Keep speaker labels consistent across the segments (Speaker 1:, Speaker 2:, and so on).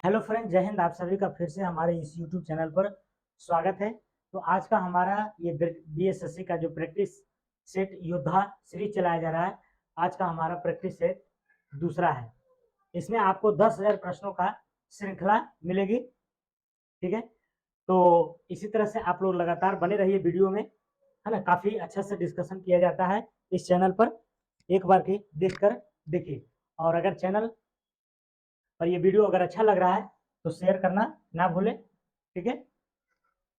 Speaker 1: Hello friend, जय हिंद। आप सभी का फिर से हमारे इस यूट्यूब चैनल पर स्वागत है। तो आज का हमारा ये बीएसएससी का जो प्रैक्टिस सेट योद्धा सीरीज चलाया जा रहा है, आज का हमारा प्रैक्टिस सेट दूसरा है। इसमें आपको 10,000 प्रश्नों का श्रृंखला मिलेगी। ठीक है, तो इसी तरह से आप लोग लगातार बने रहिए वीडियो में, है ना। काफ़ी अच्छा से डिस्कशन किया जाता है इस चैनल पर। एक बार की देख कर देखिए, और अगर चैनल और ये वीडियो अगर अच्छा लग रहा है तो शेयर करना ना भूलें। ठीक है,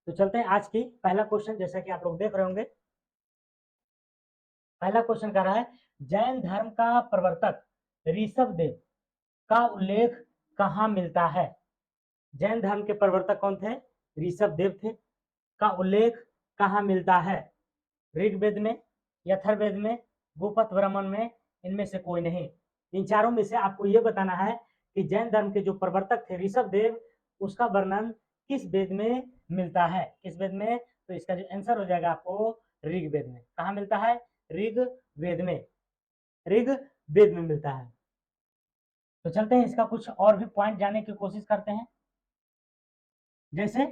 Speaker 1: तो चलते हैं आज की पहला क्वेश्चन। जैसा कि आप लोग देख रहे होंगे, पहला क्वेश्चन कह रहा है, जैन धर्म का प्रवर्तक ऋषभ देव का उल्लेख कहाँ मिलता है? जैन धर्म के प्रवर्तक कौन थे? ऋषभ देव थे। का उल्लेख कहाँ मिलता है? ऋग्वेद में, यथर्वेद में, भूपत ब्राह्मण में, इनमें से कोई नहीं। इन चारों में से आपको यह बताना है कि जैन धर्म के जो प्रवर्तक थे ऋषभ देव, उसका वर्णन किस वेद में मिलता है? किस वेद में? तो इसका जो आंसर हो जाएगा आपको ऋग्वेद में। कहाँ मिलता है? ऋग्वेद में। ऋग्वेद में मिलता है। तो चलते हैं, इसका कुछ और भी पॉइंट जानने की कोशिश करते हैं। जैसे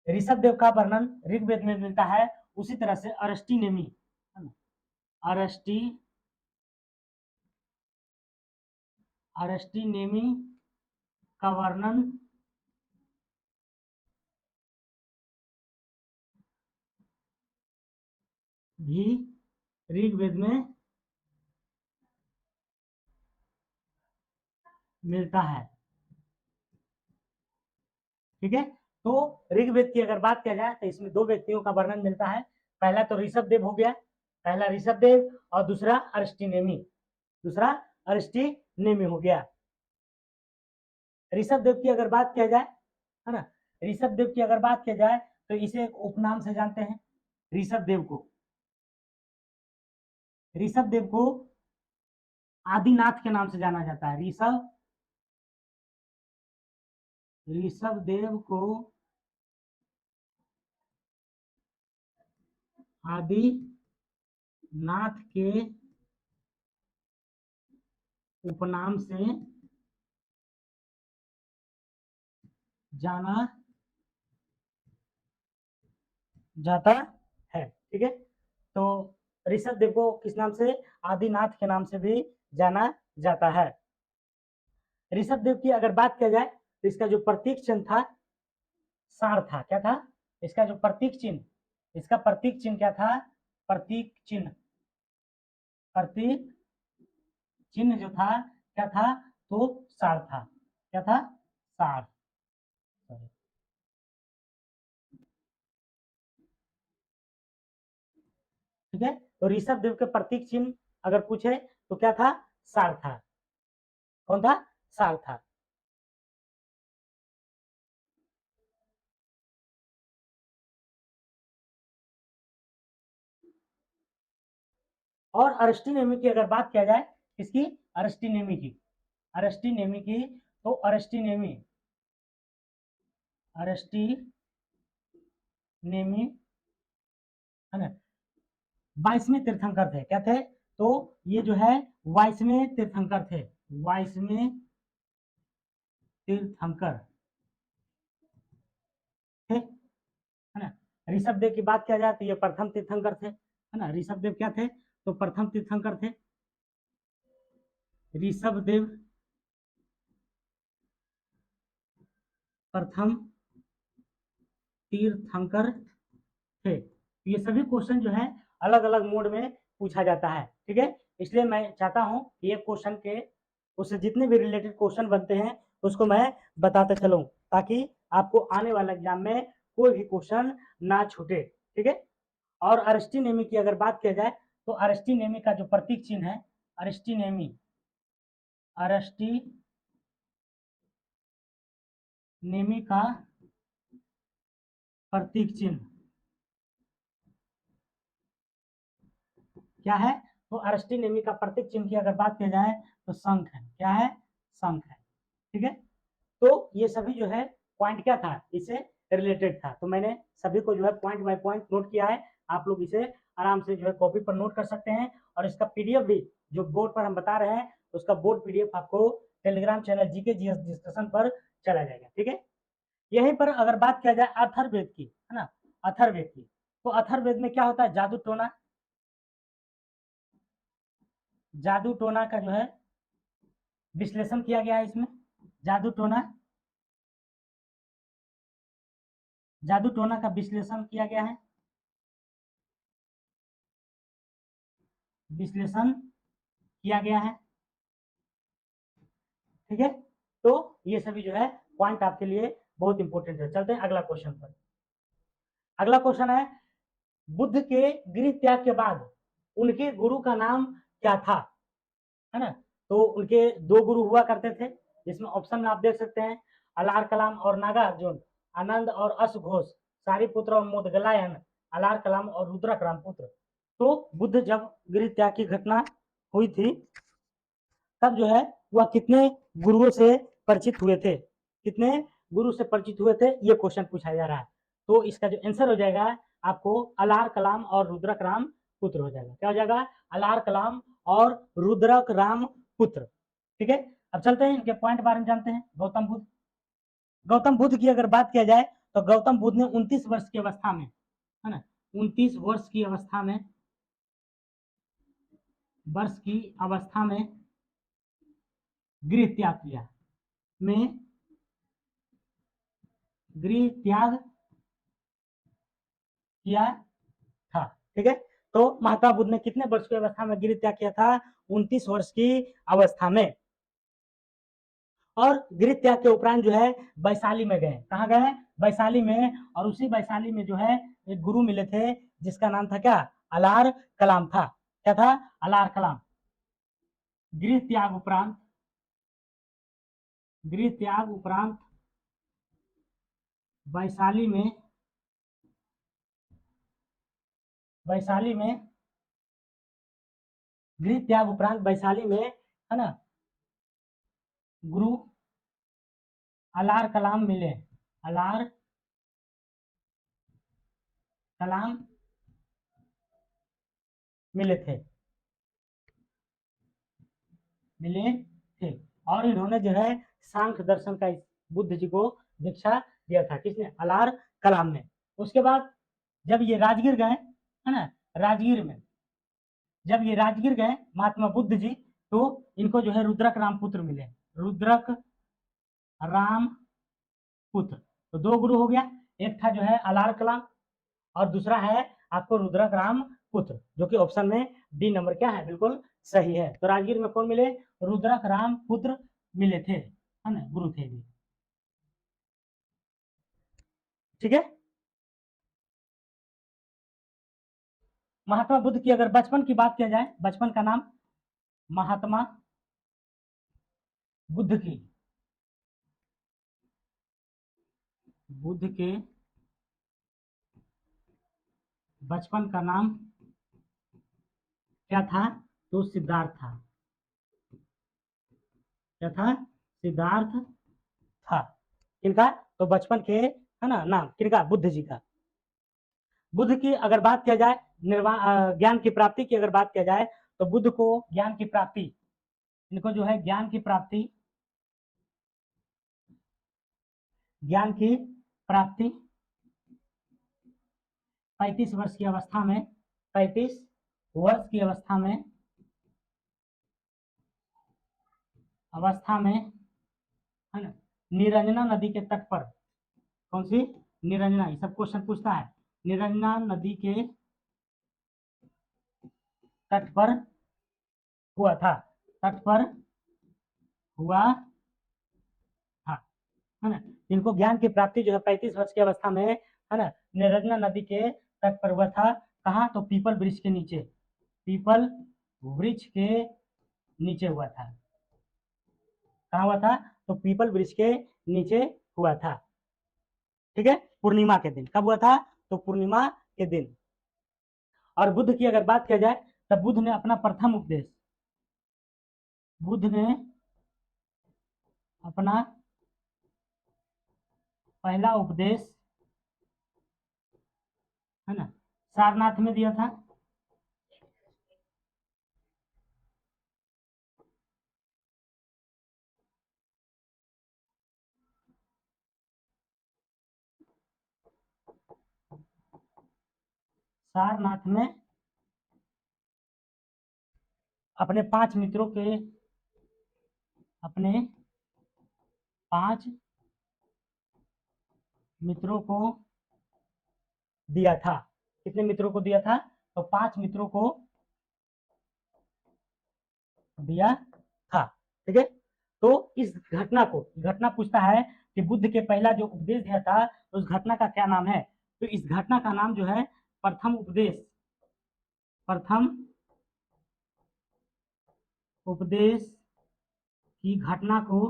Speaker 1: ऋषभ देव का वर्णन ऋग्वेद में मिलता है, उसी तरह से अरष्टी नेमी, अरष्टी अरष्टी नेमी का वर्णन भी ऋग्वेद में मिलता है। ठीक है, तो ऋग्वेद की अगर बात किया जाए तो इसमें दो व्यक्तियों का वर्णन मिलता है। पहला तो ऋषभ देव हो गया, पहला ऋषभ देव, और दूसरा अरष्टी नेमी, दूसरा अरष्टी नेमी हो गया। ऋषभ देव की अगर बात किया जाए, है ना, ऋषभ देव की अगर बात किया जाए तो इसे एक उपनाम से जानते हैं। ऋषभ देव को, ऋषभ देव को आदिनाथ के नाम से जाना जाता है। ऋषभ देव को आदिनाथ के उपनाम से जाना जाता है। ठीक है, तो ऋषभ देव को किस नाम से? आदिनाथ के नाम से भी जाना जाता है। ऋषभ देव की अगर बात किया जाए तो इसका जो प्रतीक चिन्ह था सार था। क्या था इसका जो प्रतीक चिन्ह? इसका प्रतीक चिन्ह क्या था? प्रतीक चिन्ह, प्रतीक चिन्ह जो था क्या था? तो सार था। क्या था? सार। ठीक है, तो ऋषभ देव के प्रतीक चिन्ह अगर पूछे तो क्या था? सार था। कौन था? सार था। और अरष्टी नेमी की अगर बात किया जाए, किसकी? अरष्टी नेमी की, अरष्टी नेमी की, तो अरष्टी नेमी, अरष्टी नेमी, है ना, 22वें तीर्थंकर थे। क्या थे? तो ये जो है 22वें तीर्थंकर थे, 22वें तीर्थंकर थे, है ना। ऋषभ देव की बात किया जाए तो ये प्रथम तीर्थंकर थे, है ना। ऋषभ देव क्या थे? तो प्रथम तीर्थंकर थे। ऋषभ देव प्रथम तीर्थंकर थे। ये सभी क्वेश्चन जो है अलग अलग मोड में पूछा जाता है। ठीक है, इसलिए मैं चाहता हूं कि ये क्वेश्चन के उससे जितने भी रिलेटेड क्वेश्चन बनते हैं उसको मैं बताते चलूं, ताकि आपको आने वाले एग्जाम में कोई भी क्वेश्चन ना छूटे। ठीक है, और अरष्टी नेमी की अगर बात किया जाए तो अरष्टी नेमी का जो प्रतीक चिन्ह है, अरष्टी नेमी, अरष्टी नेमी का प्रतीक चिन्ह क्या है? तो अरष्टी नेमी का प्रतीक चिन्ह की अगर बात की जाए तो शंख है। क्या है? शंख है। ठीक है, तो ये सभी जो है पॉइंट क्या था? इससे रिलेटेड था। तो मैंने सभी को जो है पॉइंट बाय पॉइंट नोट किया है। आप लोग इसे आराम से जो है कॉपी पर नोट कर सकते हैं, और इसका पीडीएफ भी जो बोर्ड पर हम बता रहे हैं उसका बोर्ड पीडीएफ आपको Telegram channel GK GS discussion पर चला जाएगा, ठीक है। यहीं पर अगर बात किया जाए अथर्ववेद की, है ना, अथर्ववेद की, तो अथर्ववेद में क्या होता है, जादू टोना, जादू टोना का जो है विश्लेषण किया गया है इसमें। जादू टोना, जादू टोना का विश्लेषण किया गया है, विश्लेषण किया गया है, ठीक है। तो ये सभी जो है पॉइंट आपके लिए बहुत इंपॉर्टेंट है। चलते हैं अगला क्वेश्चन पर। अगला क्वेश्चन है, बुद्ध के गृह त्याग के बाद उनके गुरु का नाम क्या था, है ना। तो उनके दो गुरु हुआ करते थे, जिसमें ऑप्शन में आप देख सकते हैं, अलार कलाम और नागार्जुन, आनंद और अश घोष, सारिपुत्र और मोदगलायन, अलार कलाम और रुद्रक रामपुत्र। तो बुद्ध जब गृह त्याग की घटना हुई थी, तब जो है वह कितने गुरुओं से परिचित हुए थे, कितने गुरु से परिचित हुए थे, ये क्वेश्चन पूछा जा रहा है। तो इसका जो आंसर हो जाएगा आपको अलार कलाम और रुद्रक राम पुत्र हो जाएगा। क्या हो जाएगा, अलार कलाम और रुद्रक राम पुत्र, ठीक है। अब चलते हैं इनके पॉइंट बारे में जानते हैं। गौतम बुद्ध, गौतम बुद्ध की अगर बात किया जाए तो गौतम बुद्ध ने 29 वर्ष की अवस्था में, है ना, 29 वर्ष की अवस्था में, गृह त्याग किया, में गृह त्याग किया था, ठीक है। तो महात्मा बुद्ध ने कितने वर्ष की अवस्था में गृह त्याग किया था, 29 वर्ष की अवस्था में। और गृह त्याग के उपरांत जो है वैशाली में गए। कहाँ गए, वैशाली में। और उसी वैशाली में जो है एक गुरु मिले थे, जिसका नाम था क्या, अलार कलाम था। क्या था, अलार कलाम। गृह त्याग उपरांत, गृह त्याग उपरांत वैशाली में, वैशाली में, गृह त्याग उपरांत वैशाली में, है ना, गुरु अलार कलाम मिले, अलार कलाम मिले थे, मिले थे। और इन्होंने जो है सांख्य दर्शन का बुद्ध जी को दीक्षा दिया था। किसने, अलार कलाम ने। उसके बाद जब ये राजगीर गए, है ना, राजगीर में जब ये राजगीर गए महात्मा बुद्ध जी, तो इनको जो है रुद्रक राम पुत्र मिले, रुद्रक राम पुत्र। तो दो गुरु हो गया, एक था जो है अलार कलाम और दूसरा है आपको रुद्रक राम पुत्र, जो कि ऑप्शन में डी नंबर क्या है, बिल्कुल सही है। तो राजगीर में कौन मिले, रुद्रक राम पुत्र मिले थे, है ना, गुरु थे भी, ठीक है। महात्मा बुद्ध की अगर बचपन की बात किया जाए, बचपन का नाम, महात्मा बुद्ध की, बुद्ध के बचपन का नाम क्या था, तो सिद्धार्थ था। क्या था, सिद्धार्थ था। किनका, तो बचपन के, है ना, नाम किनका, बुद्ध जी का। बुद्ध की अगर बात किया जाए, निर्वाण ज्ञान की प्राप्ति की अगर बात किया जाए, तो बुद्ध को ज्ञान की प्राप्ति, इनको जो है ज्ञान की प्राप्ति, ज्ञान की प्राप्ति 35 वर्ष की अवस्था में, 35 वर्ष की अवस्था में, है ना, निरंजना नदी के तट पर, कौन सी, निरंजना, ये सब क्वेश्चन पूछता है, निरंजना नदी के तट पर हुआ था, तट पर हुआ था, है ना। इनको ज्ञान की प्राप्ति जो है 35 वर्ष की अवस्था में, है ना, निरंजना नदी के तट पर हुआ था। कहाँ, तो पीपल वृक्ष के नीचे, पीपल वृक्ष के नीचे हुआ था। कहाँ हुआ था, तो पीपल वृक्ष के नीचे हुआ था, ठीक है। पूर्णिमा के दिन, कब हुआ था, तो पूर्णिमा के दिन। और बुद्ध की अगर बात किया जाए, तब बुद्ध ने अपना प्रथम उपदेश, बुद्ध ने अपना पहला उपदेश, है ना, सारनाथ में दिया था। सारनाथ में अपने 5 मित्रों के, अपने 5 मित्रों को दिया था। कितने मित्रों को दिया था? तो 5 मित्रों को दिया था। ठीक है, तो इस घटना को, घटना पूछता है कि बुद्ध के पहला जो उपदेश दिया था उस घटना का क्या नाम है? तो इस घटना का नाम जो है प्रथम उपदेश, प्रथम उपदेश की घटना को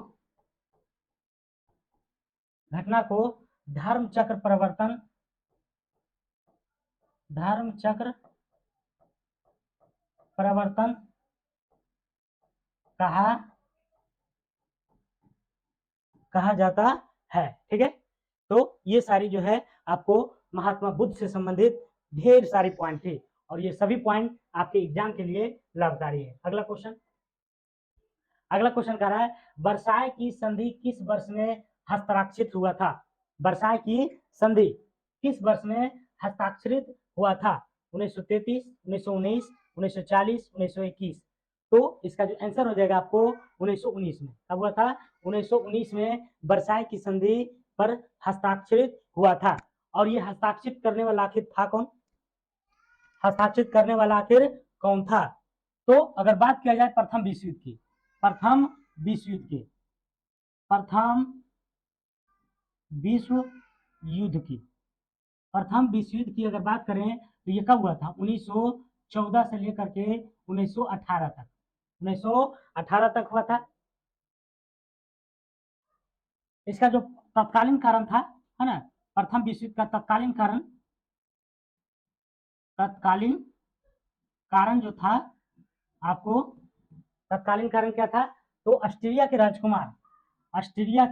Speaker 1: धर्म चक्र प्रवर्तन, धर्म चक्र प्रवर्तन कहा जाता है। ठीक है, तो ये सारी जो है आपको महात्मा बुद्ध से संबंधित ढेर सारी पॉइंट थी और ये सभी पॉइंट आपके एग्जाम के लिए लाभकारी है। अगला क्वेश्चन, अगला क्वेश्चन कह रहा है वर्साय की संधि किस वर्ष में हस्ताक्षरित हुआ था? वर्साय की संधि किस वर्ष में हस्ताक्षरित हुआ था? 1933, 1919, 1940, 1921। तो इसका जो आंसर हो जाएगा आपको 1919 में। कब हुआ था? 1919 में वर्साय की संधि पर हस्ताक्षरित हुआ था। और ये हस्ताक्षरित करने वाला आखिर था कौन? हस्ताक्षरित करने वाला आखिर कौन था? तो अगर बात किया जाए प्रथम विश्व युद्ध की, प्रथम विश्व युद्ध की, प्रथम विश्व युद्ध की, प्रथम विश्व युद्ध की अगर बात करें तो ये कब हुआ था? 1914 से लेकर के 1918 तक, 1918 तक हुआ था। इसका जो तत्कालीन कारण था, है ना, प्रथम विश्व युद्ध का तत्कालीन कारण, तत्कालीन कारण जो था आपको, तत्कालीन कारण क्या था? तो ऑस्ट्रेलिया के राजकुमार, ऑस्ट्रेलिया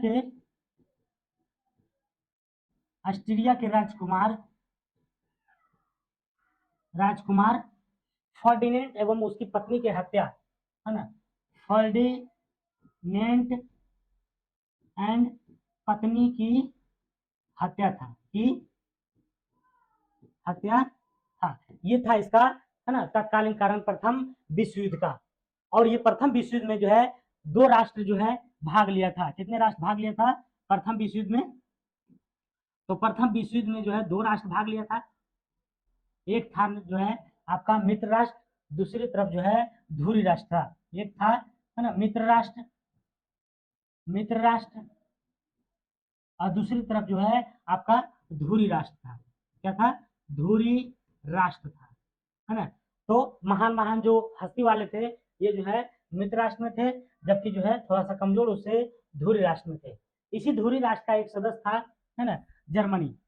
Speaker 1: के राजकुमार फर्डिनेंट एवं उसकी पत्नी की हत्या, है ना, फर्डिनेंट एंड पत्नी की हत्या था, ये था इसका, है ना, तत्कालीन कारण प्रथम विश्व युद्ध का। और ये प्रथम विश्व युद्ध में जो है 2 राष्ट्र जो है भाग लिया था। कितने राष्ट्र भाग लिया था प्रथम विश्व युद्ध में? तो प्रथम विश्व युद्ध में जो है 2 राष्ट्र भाग लिया था। एक था जो है आपका मित्र राष्ट्र, दूसरी तरफ जो है धुरी राष्ट्र था। एक था, है ना, मित्र राष्ट्र, और दूसरी तरफ जो है आपका धुरी राष्ट्र था। क्या था? धुरी राष्ट्र था, है ना। तो महान महान जो हस्ती वाले थे ये जो है मित्र राष्ट्र में थे, जबकि जो है थोड़ा सा कमजोर उससे धुरी राष्ट्र में थे। इसी धुरी राष्ट्र का एक सदस्य था, है ना, जर्मनी।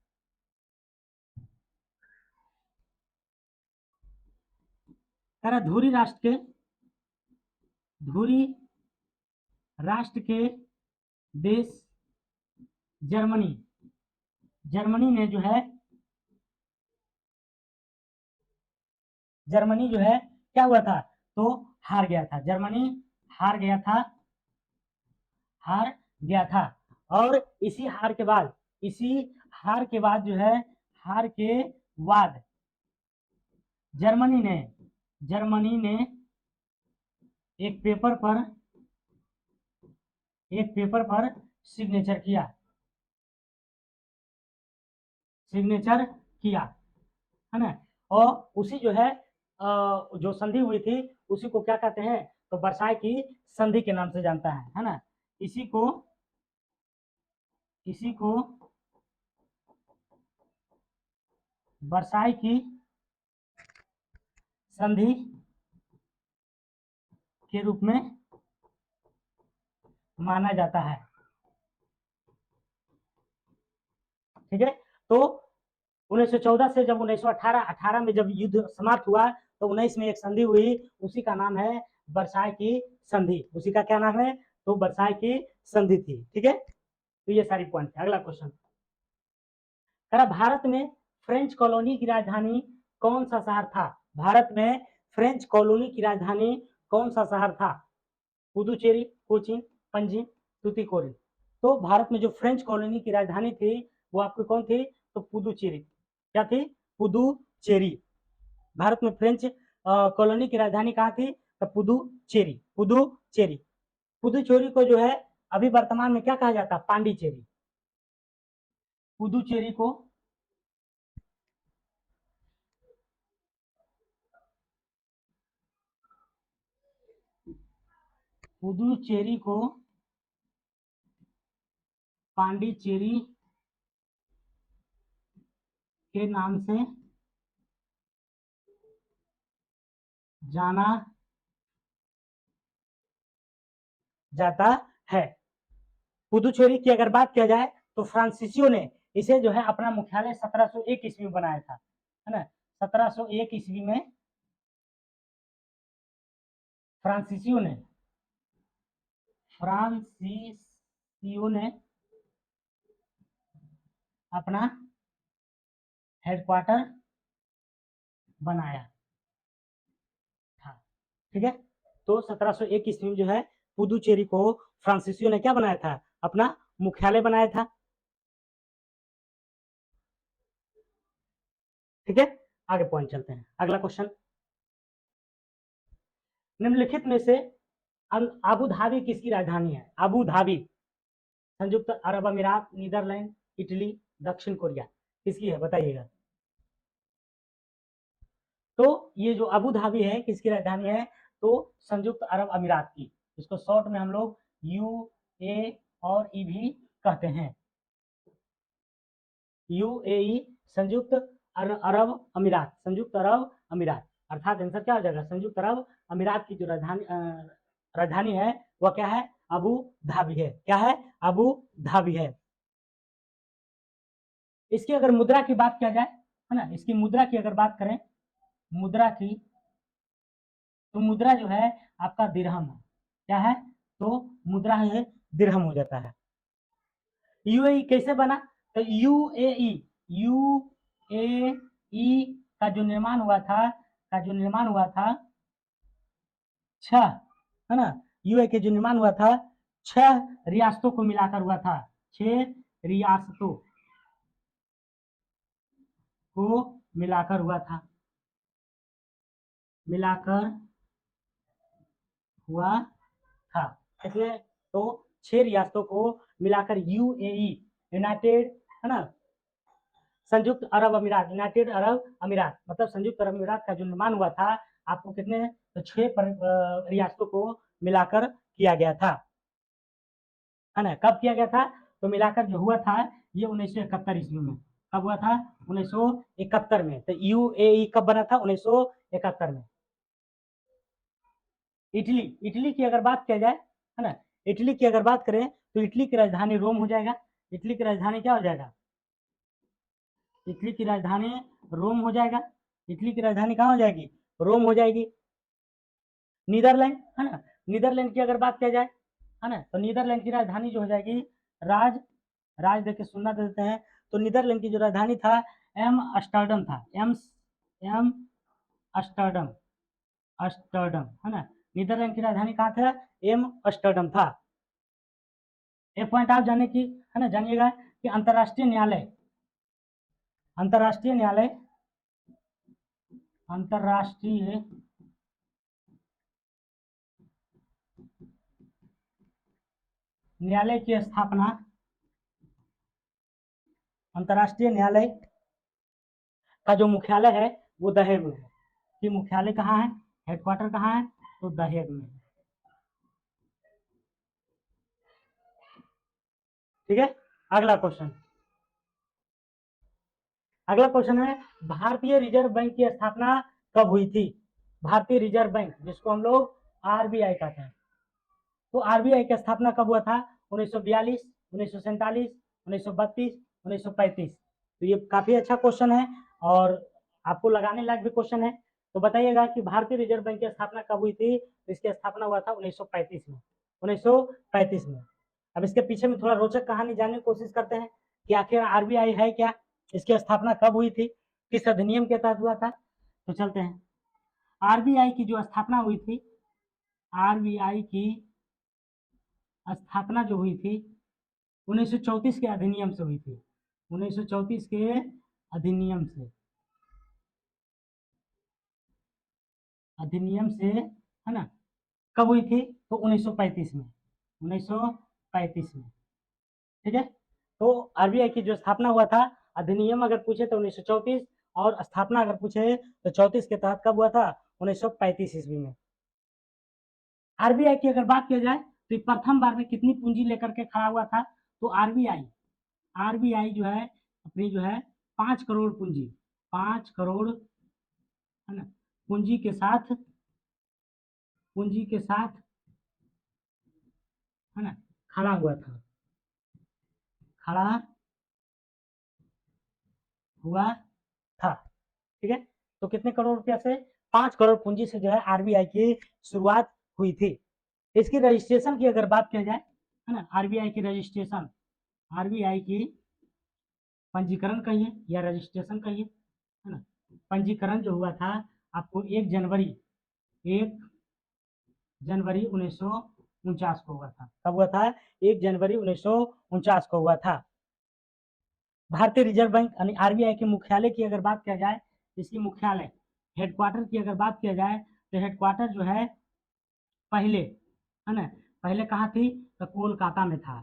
Speaker 1: धुरी राष्ट्र के देश जर्मनी, जर्मनी ने जो है, जर्मनी जो है क्या हुआ था? तो हार गया था। जर्मनी हार गया था, हार गया था। और इसी हार के बाद, जो है, हार के बाद जर्मनी ने एक पेपर पर सिग्नेचर किया, है ना। और उसी जो है जो संधि हुई थी उसी को क्या कहते हैं? तो वर्साय की संधि के नाम से जानता है ना। इसी को वर्साय की संधि के रूप में माना जाता है। ठीक है, तो 1914 से जब 1918 में जब युद्ध समाप्त हुआ तो 19 में एक संधि हुई, उसी का नाम है वर्साय की संधि। उसी का क्या नाम है? तो वर्साय की संधि थी। ठीक है, तो ये सारी पॉइंट है। अगला क्वेश्चन, भारत में फ्रेंच कॉलोनी की राजधानी कौन सा शहर था? भारत में फ्रेंच कॉलोनी की राजधानी कौन सा शहर था? पुदुचेरी, कोचीन, पंजिम, तूतीकोरिन। तो भारत में जो फ्रेंच कॉलोनी की राजधानी थी वो आपकी कौन थी? तो पुदुचेरी। क्या थी? पुदुचेरी। भारत में फ्रेंच कॉलोनी की राजधानी कहाँ थी? तो पुदुचेरी। पुदुचेरी। पुदुचेरी को जो है अभी वर्तमान में क्या कहा जाता है? पांडिचेरी। पुदुचेरी को पुदुचेरी को पांडिचेरी के नाम से जाना जाता है। पुदुचेरी की अगर बात किया जाए तो फ्रांसीसियो ने इसे जो है अपना मुख्यालय 1701 ईस्वी में बनाया था, है ना। 1701 ईस्वी में फ्रांसीसियो ने फ्रांसीसियो ने अपना हेडक्वार्टर बनाया था। ठीक है, तो 1701 ईस्वी में जो है पुदुचेरी को फ्रांसीसियो ने क्या बनाया था? अपना मुख्यालय बनाया था। ठीक है, आगे पॉइंट चलते हैं। अगला क्वेश्चन, निम्नलिखित में से अबू धाबी किसकी राजधानी है? अबू धाबी संयुक्त अरब अमीरात, नीदरलैंड, इटली, दक्षिण कोरिया, किसकी है बताइएगा। तो ये जो अबू धाबी है किसकी राजधानी है? तो संयुक्त अरब अमीरात की। इसको शॉर्ट में हम लोग UAE और ई भी कहते हैं। UAE संयुक्त अरब अमीरात, संयुक्त अरब अमीरात, अर्थात आंसर क्या हो जाएगा? संयुक्त अरब अमीरात की जो राजधानी है वह क्या है? अबू धाबी है। क्या है? अबू धाबी है। इसकी अगर मुद्रा की बात किया जाए, है ना, इसकी मुद्रा की अगर बात करें, मुद्रा की, तो मुद्रा जो है आपका दिरहम है। क्या है? तो मुद्रा है दिरहम हो जाता है। UAE कैसे बना? तो UAE का जो निर्माण हुआ था, छह, है ना, UAE के जो निर्माण हुआ था 6 रियासतों को मिलाकर हुआ था। 6 रियासतों को मिलाकर हुआ था, मिलाकर हुआ था। इसलिए तो 6 रियासतों को मिलाकर UAE, यूनाइटेड, है ना, संयुक्त अरब अमीरात, यूनाइटेड अरब अमीरात, मतलब संयुक्त अरब अमीरात का जो निर्माण हुआ था आपको कितने? तो 6 रियासतों को मिलाकर किया गया था, है ना। कब किया गया था? तो मिलाकर जो हुआ था ये 1971 ईस्वी में। कब हुआ था? 1971 में। तो UAE कब बना था? 1971 में। इटली, इटली की अगर बात किया जाए, है ना, इटली की अगर बात करें तो इटली की राजधानी रोम हो जाएगा। इटली की राजधानी क्या हो जाएगा? इटली की राजधानी रोम हो जाएगा। इटली की राजधानी कहाँ हो जाएगी? रोम हो जाएगी। नीदरलैंड, है ना, नीदरलैंड की अगर बात किया जाए, है ना, तो नीदरलैंड की राजधानी जो हो जाएगी राज राज देके सुनना देते हैं। तो नीदरलैंड की जो राजधानी था एम अम्स्टर्डम था। एम अम्स्टर्डम, अम्स्टर्डम, है ना। नीदरलैंड की राजधानी कहाँ था? एम अम्स्टर्डम था। एक पॉइंट आप जाने की, है ना, जानिएगा कि अंतर्राष्ट्रीय न्यायालय, अंतर्राष्ट्रीय न्यायालय, अंतर्राष्ट्रीय न्यायालय की स्थापना, अंतर्राष्ट्रीय न्यायालय का जो मुख्यालय है वो दहेग में है। कि मुख्यालय कहाँ है? हेडक्वार्टर कहाँ है? तो दहेग में। ठीक है, अगला क्वेश्चन, अगला क्वेश्चन है भारतीय रिजर्व बैंक की स्थापना कब हुई थी? भारतीय रिजर्व बैंक जिसको हम लोग RBI कहते हैं, तो RBI की स्थापना कब हुआ था? 1942, 1947, 1932, 1935। तो ये काफी अच्छा क्वेश्चन है और आपको लगाने लायक भी क्वेश्चन है। तो बताइएगा कि भारतीय रिजर्व बैंक की स्थापना कब हुई थी? तो इसकी स्थापना हुआ था 1935 में। 1935 में। अब इसके पीछे में थोड़ा रोचक कहानी जानने की कोशिश करते हैं कि आखिर RBI है क्या, इसकी स्थापना कब हुई थी, किस अधिनियम के तहत हुआ था। तो चलते हैं। RBI की जो स्थापना हुई थी, RBI की स्थापना जो हुई थी 1934 के अधिनियम से हुई थी। 1934 के अधिनियम से, अधिनियम से, है ना, कब हुई थी? तो 1935 में, 1935 में। ठीक है, तो आरबीआई की जो स्थापना हुआ था, अधिनियम अगर पूछे तो 1934, और स्थापना अगर पूछे तो 34 के तहत कब हुआ था? 1935 ईस्वी में। आरबीआई की अगर बात किया जाए तो प्रथम बार में कितनी पूंजी लेकर के खड़ा हुआ था? तो आरबीआई आरबीआई जो है अपनी जो है 5 करोड़ पूंजी, 5 करोड़, है ना, पूंजी के साथ, पूंजी के साथ, है ना, खड़ा हुआ था, खड़ा हुआ था। ठीक है, तो कितने करोड़ रुपया से? 5 करोड़ पूंजी से जो है आरबीआई की शुरुआत हुई थी। इसकी रजिस्ट्रेशन की अगर बात किया जाए, है ना, आरबीआई की रजिस्ट्रेशन, आरबीआई की पंजीकरण कहिए या रजिस्ट्रेशन कहिए, है ना, पंजीकरण जो हुआ था आपको 1 जनवरी, 1 जनवरी 1949 को हुआ था। कब हुआ था? 1 जनवरी 1949 को हुआ था। भारतीय रिजर्व बैंक यानी आरबीआई के मुख्यालय की अगर बात किया जाए, इसकी मुख्यालय, हेडक्वार्टर की अगर बात किया जाए तो हेडक्वार्टर जो है पहले, है ना, पहले कहाँ थी? तो कोलकाता में था,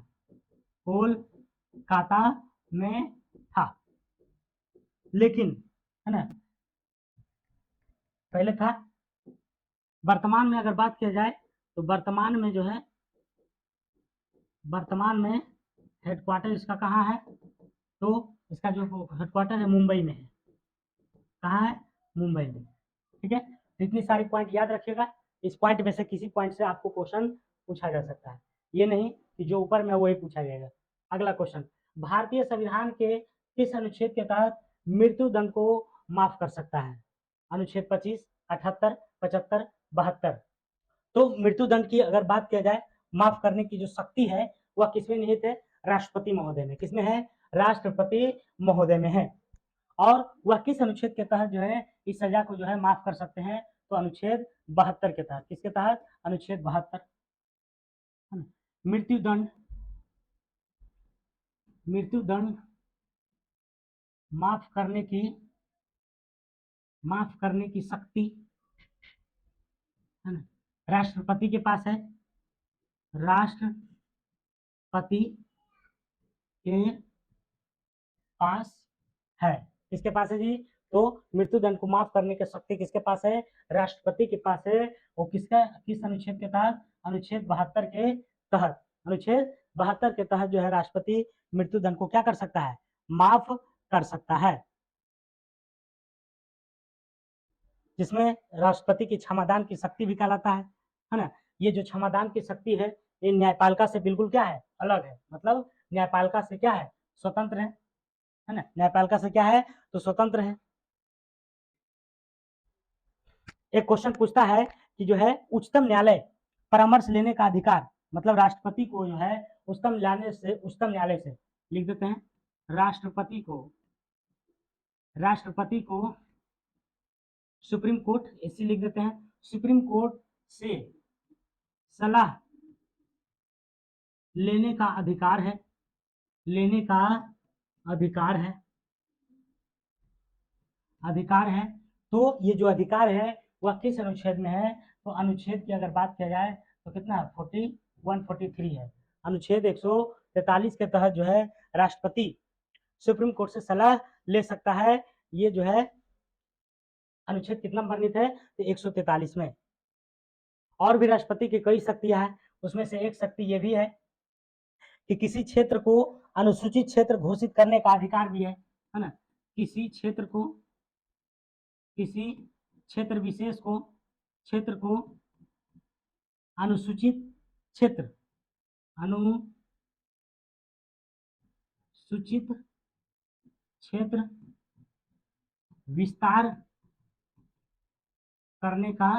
Speaker 1: कोलकाता में था। लेकिन, है ना, पहले था। वर्तमान में अगर बात किया जाए तो वर्तमान में जो है, वर्तमान में हेडक्वार्टर इसका कहाँ है? तो इसका जो हेडक्वार्टर है मुंबई में है। कहाँ है? मुंबई में। ठीक है, तो इतनी सारी पॉइंट याद रखिएगा। इस पॉइंट में से किसी पॉइंट से आपको क्वेश्चन पूछा जा सकता है, ये नहीं कि जो ऊपर में वही पूछा जाएगा। अगला क्वेश्चन, भारतीय संविधान के किस अनुच्छेद के तहत मृत्यु दंड को माफ कर सकता है? अनुच्छेद 25, 78, 75, 72। तो मृत्यु दंड की अगर बात किया जाए, माफ करने की जो शक्ति है वह किसमें निहित है? राष्ट्रपति महोदय में। किसमें है? राष्ट्रपति महोदय में है। और वह किस अनुच्छेद के तहत जो है इस सजा को जो है माफ कर सकते हैं? तो अनुच्छेद 72 के तहत। किसके तहत? अनुच्छेद 72। मृत्यु दंड, मृत्यु दंड माफ करने की, माफ करने की शक्ति, है ना, राष्ट्रपति के पास है, राष्ट्रपति के पास है। किसके पास है जी? तो मृत्यु दंड को माफ करने की शक्ति किसके पास है? राष्ट्रपति के पास है। वो किसका, किस अनुच्छेद के तहत? अनुच्छेद 72 के तहत। अनुच्छेद 72 के तहत जो है राष्ट्रपति मृत्यु दंड को क्या कर सकता है? माफ कर सकता है। जिसमें राष्ट्रपति की क्षमादान की शक्ति भी कहलाता है ना। ये जो क्षमादान की शक्ति है ये न्यायपालिका से बिल्कुल क्या है? अलग है। मतलब न्यायपालिका से क्या है? स्वतंत्र है ना। न्यायपालिका से क्या है? तो स्वतंत्र है। एक क्वेश्चन पूछता है कि जो है उच्चतम न्यायालय परामर्श लेने का अधिकार, मतलब राष्ट्रपति को जो है उच्चतम न्यायालय से लिख देते हैं, राष्ट्रपति को, राष्ट्रपति को सुप्रीम कोर्ट, ऐसे लिख देते हैं, सुप्रीम कोर्ट से सलाह लेने का अधिकार है, लेने का अधिकार है, अधिकार है। तो ये जो अधिकार है वह किस अनुच्छेद में है? तो अनुच्छेद की अगर बात किया जाए तो कितना है? 143 है। अनुच्छेद 143 के तहत जो है राष्ट्रपति सुप्रीम कोर्ट से सलाह ले सकता है। ये जो है अनुच्छेद कितना वर्णित है? तो 143 में। और भी राष्ट्रपति की कई शक्तियां हैं, उसमें से एक शक्ति ये भी है कि किसी क्षेत्र को अनुसूचित क्षेत्र घोषित करने का अधिकार भी है ना। किसी क्षेत्र को, किसी क्षेत्र विशेष को, क्षेत्र को अनुसूचित क्षेत्र, अनुसूचित क्षेत्र विस्तार करने का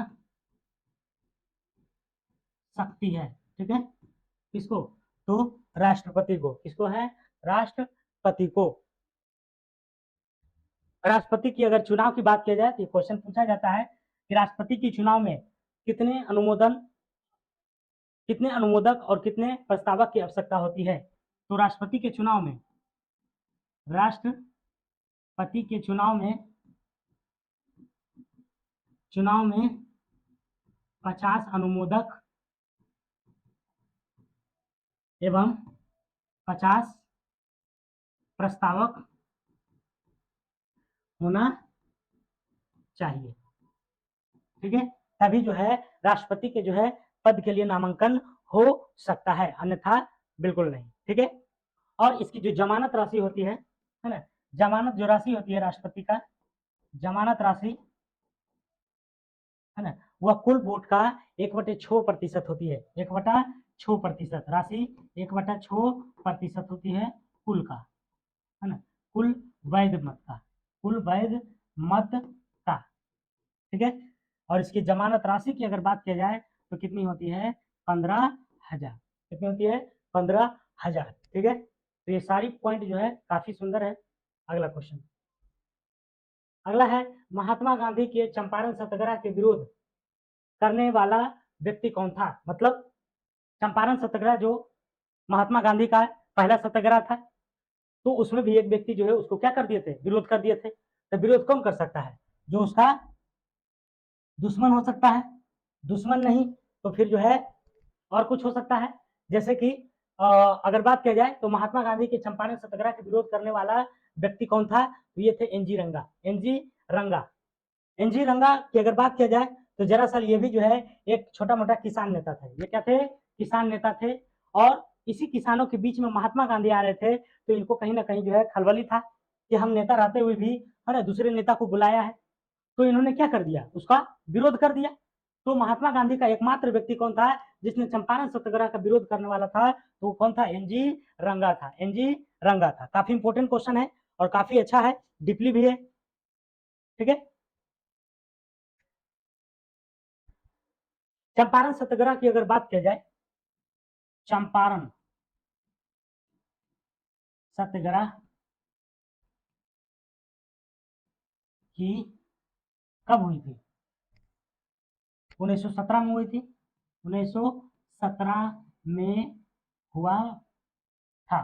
Speaker 1: शक्ति है। ठीक है, किसको? तो राष्ट्रपति को। किसको है? राष्ट्रपति को। राष्ट्रपति की अगर चुनाव की बात किया जाए तो क्वेश्चन पूछा जाता है कि राष्ट्रपति के चुनाव में कितने अनुमोदन, कितने अनुमोदक और कितने प्रस्तावक की आवश्यकता होती है? तो राष्ट्रपति के चुनाव में, राष्ट्रपति के चुनाव में 50 अनुमोदक एवं 50 प्रस्तावक होना चाहिए। ठीक है, तभी जो है राष्ट्रपति के जो है पद के लिए नामांकन हो सकता है, अन्यथा बिल्कुल नहीं। ठीक है, और इसकी जो जमानत राशि होती है ना, जमानत जो राशि होती है राष्ट्रपति का, जमानत राशि है ना, वह कुल वोट का 1/6% होती है। 1/6% राशि 1/6% होती है कुल का, है ना, कुल वैध मत का, कुल वैध मत का। ठीक है, और इसकी जमानत राशि की अगर बात किया जाए तो कितनी होती है? 15,000। कितनी होती है? 15,000। ठीक है, तो ये सारी पॉइंट जो है काफी सुंदर है। अगला क्वेश्चन, अगला है महात्मा गांधी के चंपारण सत्याग्रह के विरोध करने वाला व्यक्ति कौन था? मतलब चंपारण सत्याग्रह जो महात्मा गांधी का पहला सत्याग्रह था, तो उसमें भी एक व्यक्ति जो है उसको क्या कर दिए थे? विरोध कर दिए थे। तो विरोध कौन कर सकता है? जो उसका दुश्मन हो सकता है, दुश्मन नहीं तो फिर जो है और कुछ हो सकता है। जैसे कि अगर बात किया जाए तो महात्मा गांधी के चंपारण सत्याग्रह के विरोध करने वाला व्यक्ति कौन था? तो ये थे एनजी रंगा। एनजी रंगा, एनजी रंगा की अगर बात किया जाए तो दरअसल ये भी जो है एक छोटा मोटा किसान नेता थे। ये क्या थे? किसान नेता थे। और इसी किसानों के बीच में महात्मा गांधी आ रहे थे, तो इनको कहीं ना कहीं जो है खलबली था कि हम नेता रहते हुए भी है ना दूसरे नेता को बुलाया है, तो इन्होंने क्या कर दिया? उसका विरोध कर दिया। तो महात्मा गांधी का एकमात्र व्यक्ति कौन था जिसने चंपारण सत्याग्रह का विरोध करने वाला था? तो वो कौन था? एनजी रंगा था। एनजी रंगा था। काफी इंपोर्टेंट क्वेश्चन है और काफी अच्छा है, डीपली भी है। ठीक है, चंपारण सत्याग्रह की अगर बात किया जाए, चंपारण सत्याग्रह की कब हुई थी? 1917 में हुई थी। 1917 में हुआ था,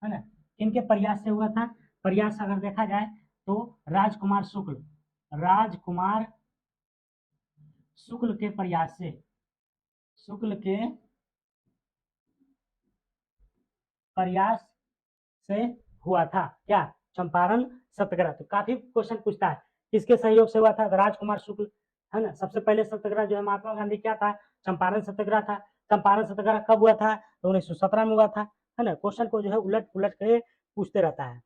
Speaker 1: है ना। किनके प्रयास से हुआ था? प्रयास अगर देखा जाए तो राजकुमार शुक्ल, राजकुमार शुक्ल के प्रयास से, शुक्ल के प्रयास से हुआ था क्या? चंपारण सत्याग्रह। तो काफी क्वेश्चन पूछता है किसके सहयोग से हुआ था? राजकुमार शुक्ल, है ना। सबसे पहले सत्याग्रह जो है महात्मा गांधी क्या था? चंपारण सत्याग्रह था। चंपारण सत्याग्रह कब हुआ था? तो 1917 में हुआ था, है ना। क्वेश्चन को जो है उलट पुलट के पूछते रहता है।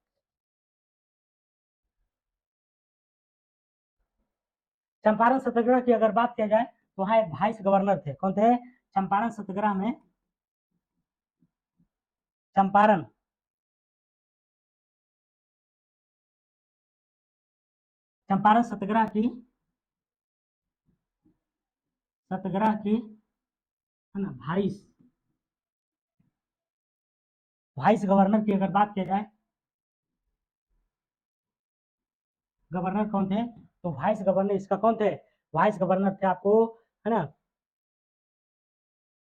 Speaker 1: चंपारण सत्याग्रह की अगर बात किया जाए तो वहां एक वाइस गवर्नर थे। कौन थे? चंपारण सत्याग्रह में, चंपारण चंपारण सत्याग्रह की, है ना, वाइस वाइस गवर्नर की अगर बात किया जाए, गवर्नर कौन थे? तो वाइस गवर्नर इसका कौन थे? वाइस गवर्नर थे आपको, है ना,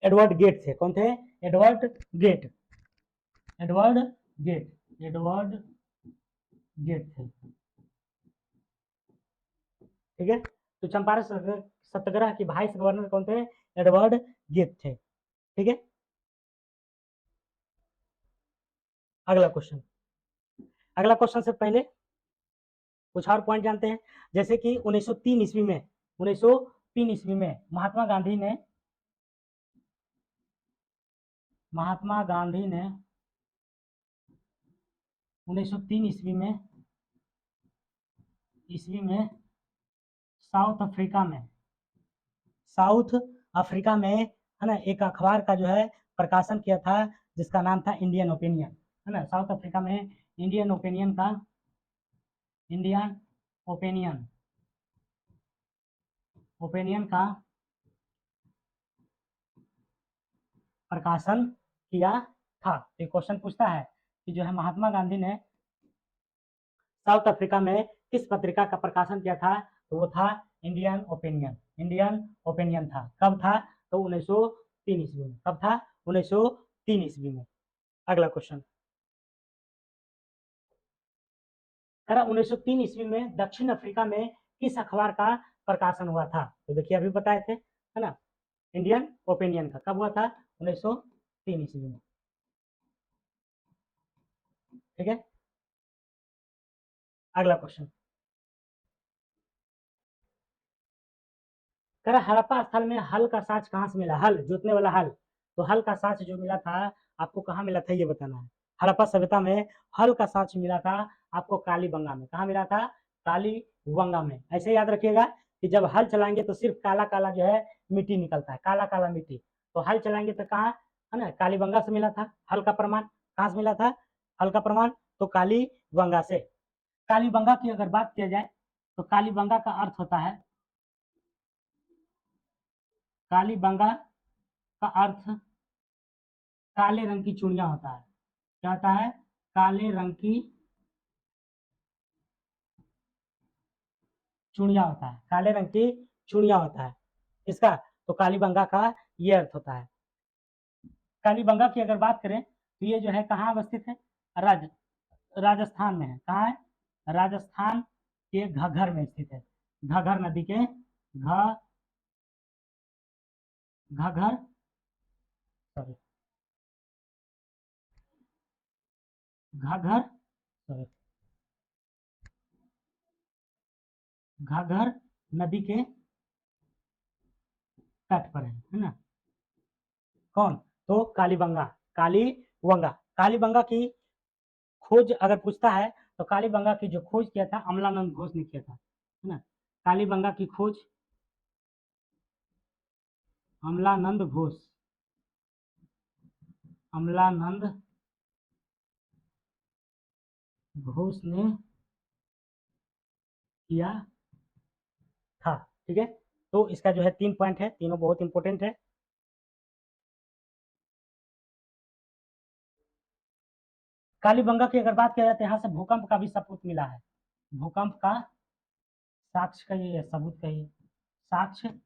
Speaker 1: एडवर्ड गेट थे। कौन थे? Edward Gait, Edward Gait, Edward Gait थे। ठीक है, तो चंपारण सत्याग्रह की वाइस गवर्नर कौन थे? एडवर्ड गेट थे। ठीक है, अगला क्वेश्चन, अगला क्वेश्चन से पहले कुछ और पॉइंट जानते हैं। जैसे कि 1903 ईस्वी में, 1903 ईस्वी में महात्मा गांधी ने, महात्मा गांधी ने 1903 ईस्वी में साउथ अफ्रीका में, साउथ अफ्रीका में, है ना, एक अखबार का जो है प्रकाशन किया था जिसका नाम था इंडियन ओपिनियन, है ना। साउथ अफ्रीका में इंडियन ओपिनियन का, इंडियन ओपिनियन, ओपिनियन का प्रकाशन किया था। तो क्वेश्चन पूछता है कि जो है महात्मा गांधी ने साउथ अफ्रीका में किस पत्रिका का प्रकाशन किया था? तो वो था इंडियन ओपिनियन, इंडियन ओपिनियन था। कब था? तो 1903 ईस्वी में। कब था? 1903 ईस्वी में। अगला क्वेश्चन, करा 1903 ईस्वी में दक्षिण अफ्रीका में किस अखबार का प्रकाशन हुआ था? तो देखिए अभी बताए थे, है है ना, इंडियन ओपिनियन का कब हुआ था? 1903 ईस्वी में। ठीक है, अगला क्वेश्चन, कह रहा हड़प्पा स्थल में हल का साच कहाँ से मिला? हल, जोतने वाला हल, तो हल का साच जो मिला था आपको कहाँ मिला था ये बताना है। हड़प्पा सभ्यता में हल का साच मिला था आपको कालीबंगा में। कहाँ मिला था? कालीबंगा में। ऐसे याद रखिएगा कि जब हल चलाएंगे तो सिर्फ काला काला जो है मिट्टी निकलता है, काला काला मिट्टी, तो हल चलाएंगे तो कहाँ, है ना, कालीबंगा से मिला था हल का प्रमाण। कहाँ से मिला था हल का प्रमाण? तो कालीबंगा से। कालीबंगा की अगर बात किया जाए तो कालीबंगा का अर्थ होता है, कालीबंगा का अर्थ काले रंग की चूड़ियां होता है। क्या होता है? काले रंग की चूड़ियां होता है, काले रंग की चूड़ियां होता है इसका, तो कालीबंगा का ये अर्थ होता है। कालीबंगा की अगर बात करें तो ये जो है कहाँ अवस्थित है? राजस्थान में है। कहाँ है? राजस्थान के घग्गर में स्थित है। घग्गर नदी के घग्गर, सॉरी, घग्गर, सॉरी, घग्गर नदी के तट पर है ना। कौन? तो कालीबंगा, कालीबंगा। कालीबंगा की खोज अगर पूछता है तो कालीबंगा की जो खोज किया था अमलानंद घोष ने किया था, है ना। कालीबंगा की खोज अमलानंद घोष, अमलानंद घोष ने किया था। ठीक है, तो इसका जो है 3 पॉइंट है, तीनों बहुत इंपॉर्टेंट है। कालीबंगा की अगर बात किया जाए तो यहाँ से भूकंप का भी सबूत मिला है। भूकंप का साक्ष्य कहिए, सबूत कहिए, साक्ष्य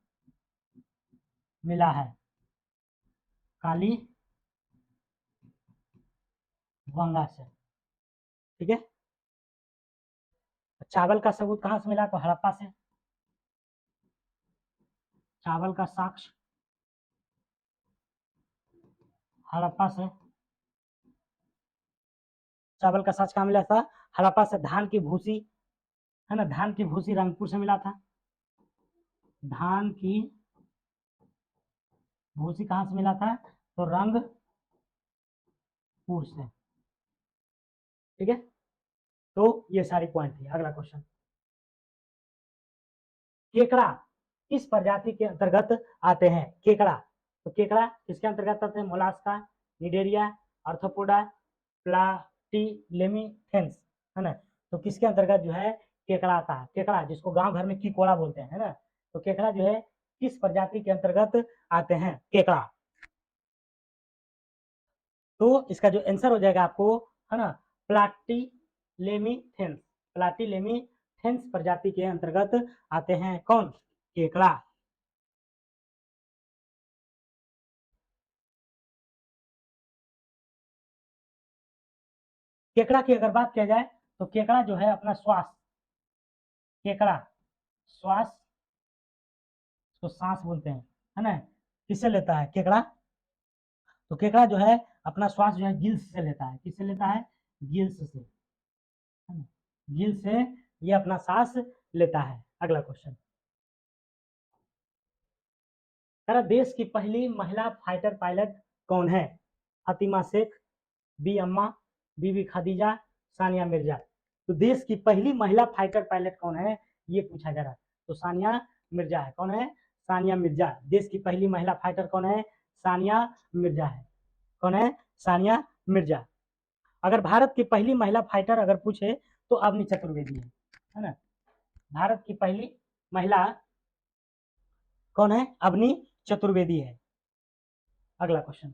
Speaker 1: मिला है कालीबंगा से। ठीक है, चावल का सबूत कहाँ से मिला? तो हड़प्पा से। चावल का साक्ष्य हड़प्पा से। चावल का साक्ष्य कहाँ मिला था? हड़प्पा से। धान की भूसी, है ना, धान की भूसी रंगपुर से मिला था। धान की भूसी कहाँ से मिला था? तो रंगपुर से। ठीक है, तो ये सारी पॉइंट थी। अगला क्वेश्चन, केकड़ा किस प्रजाति के अंतर्गत आते हैं? केकड़ा, तो केकड़ा किसके अंतर्गत आते हैं? मोलास्का, निडेरिया, आर्थ्रोपोडा, प्लाटीलेमिथेंस, है ना। तो किसके अंतर्गत जो है केकड़ा आता है? केकड़ा, जिसको गांव घर में कीकोड़ा बोलते हैं, है ना, तो केकड़ा जो है किस प्रजाति के अंतर्गत आते हैं? केकड़ा। तो इसका जो आंसर हो जाएगा आपको, है ना, प्लाटीलेमिथेंस। प्लाटीलेमिथेंस प्रजाति के अंतर्गत आते हैं कौन? केकड़ा। केकड़ा की अगर बात किया जाए तो केकड़ा जो है अपना श्वास, केकड़ा श्वास, तो सांस बोलते हैं, है ना, किससे लेता है केकड़ा? तो केकड़ा जो है अपना श्वास जो है गिल्स से लेता है। किससे लेता है? गिल्स से, है ना, गिल्स से ये अपना सांस लेता है। अगला क्वेश्चन, कह रहा देश की पहली महिला फाइटर पायलट कौन है? फातिमा शेख, बी अम्मा, बीबी खदीजा, सानिया मिर्जा। तो देश की पहली महिला फाइटर पायलट कौन है ये पूछा जा रहा है। तो सानिया मिर्जा है। कौन है? सानिया मिर्जा। देश की पहली महिला फाइटर कौन है? सानिया मिर्जा है। कौन है? सानिया मिर्जा। अगर भारत की पहली महिला फाइटर अगर पूछे तो अवनी चतुर्वेदी है ना। भारत की पहली महिला कौन है? अवनी चतुर्वेदी है। अगला क्वेश्चन,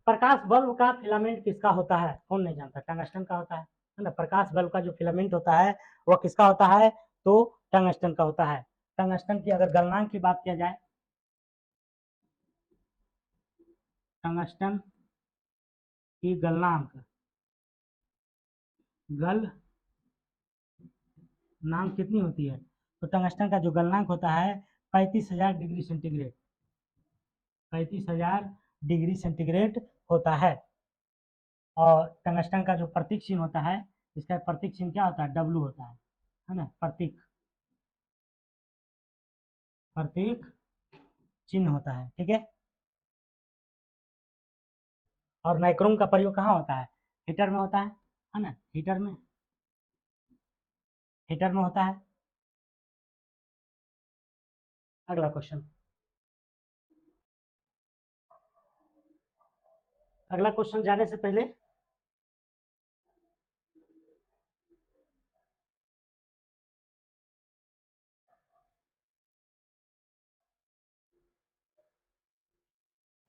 Speaker 1: प्रकाश बल्ब का फिलामेंट किसका होता है? कौन नहीं जानता? टंगस्टन का होता है ना। प्रकाश बल्ब का जो फिलामेंट होता है वह किसका होता है? तो टंगस्टन का होता है। टंगस्टन की अगर गलनांक की बात किया जाए, टंगस्टन की गलनांक, गलनांक कितनी होती है? तो टंगस्टन का जो गलनांक होता है 35,000 डिग्री सेंटीग्रेड, 35,000 डिग्री सेंटीग्रेड होता है। और टंगस्टन का जो प्रतीक चिन्ह होता है, इसका प्रतीक चिन्ह क्या होता है, डब्लू होता है ना, प्रतीक प्रतीक चिन्ह होता है, ठीक है। और नाइक्रोम का प्रयोग कहाँ होता है, हीटर में होता है ना, हीटर में होता है। अगला क्वेश्चन, अगला क्वेश्चन जाने से पहले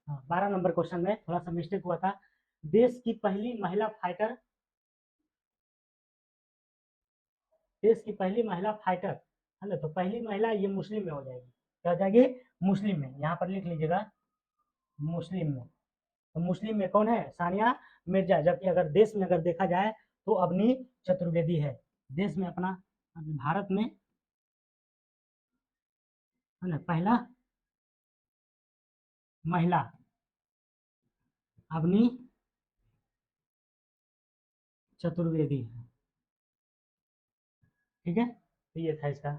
Speaker 1: हाँ, 12 नंबर क्वेश्चन में थोड़ा सा मिस्टेक हुआ था। देश की पहली महिला फाइटर, देश की पहली महिला फाइटर है ना, तो पहली महिला ये मुस्लिम में हो जाएगी, क्या हो जाएगी, मुस्लिम में। यहाँ पर लिख लीजिएगा मुस्लिम में। तो मुस्लिम में कौन है, सानिया मिर्जा। जबकि अगर देश में अगर देखा जाए तो अवनी चतुर्वेदी है। देश में अपना भारत में है ना पहला महिला अवनी चतुर्वेदी है, ठीक है। तो ये था इसका।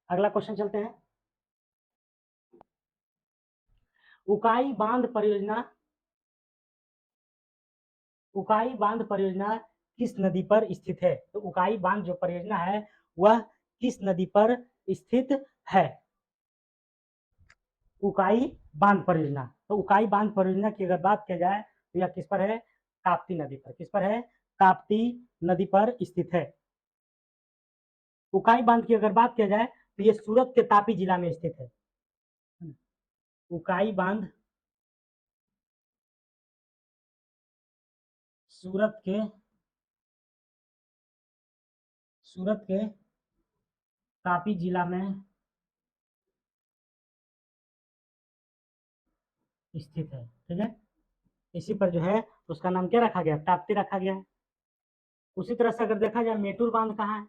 Speaker 1: अगला क्वेश्चन चलते हैं। उकाई बांध परियोजना, उकाई बांध परियोजना किस नदी पर स्थित है। तो उकाई बांध जो परियोजना है वह किस नदी पर स्थित है, उकाई बांध परियोजना। तो उकाई बांध परियोजना की अगर बात किया जाए तो यह किस पर है, ताप्ती नदी पर। किस पर है, ताप्ती नदी पर स्थित है। उकाई बांध की अगर बात किया जाए तो यह सूरत के तापी जिला में स्थित है। उकाई बांध सूरत के, सूरत के तापी जिला में स्थित है, ठीक है। इसी पर जो है उसका नाम क्या रखा गया, ताप्ती रखा गया है। उसी तरह से अगर देखा जाए मेटूर बांध कहाँ है,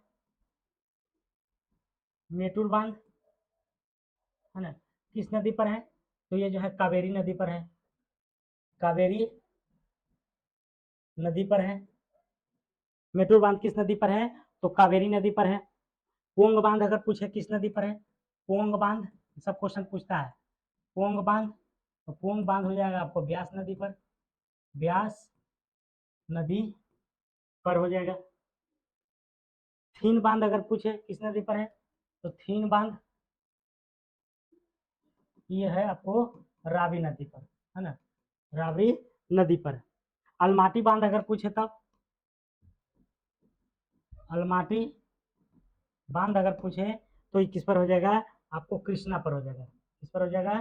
Speaker 1: मेटूर बांध है ना किस नदी पर है, तो ये जो है कावेरी नदी पर है, कावेरी नदी पर है। मेटूर बांध किस नदी पर है, तो कावेरी नदी पर है। पोंग बांध अगर पूछे किस नदी पर है, पोंग बांध, सब क्वेश्चन पूछता है। पोंग बांध, तो पोंग बांध हो जाएगा आपको ब्यास नदी पर, ब्यास नदी पर हो जाएगा। थीन बांध अगर पूछे किस नदी पर है, तो थीन बांध ये है आपको रावी नदी पर, है ना, रावी नदी पर। अलमाटी बांध अगर पूछे तब, अलमाटी बांध अगर पूछे तो ये किस पर हो जाएगा, आपको कृष्णा पर हो जाएगा। किस पर हो जाएगा,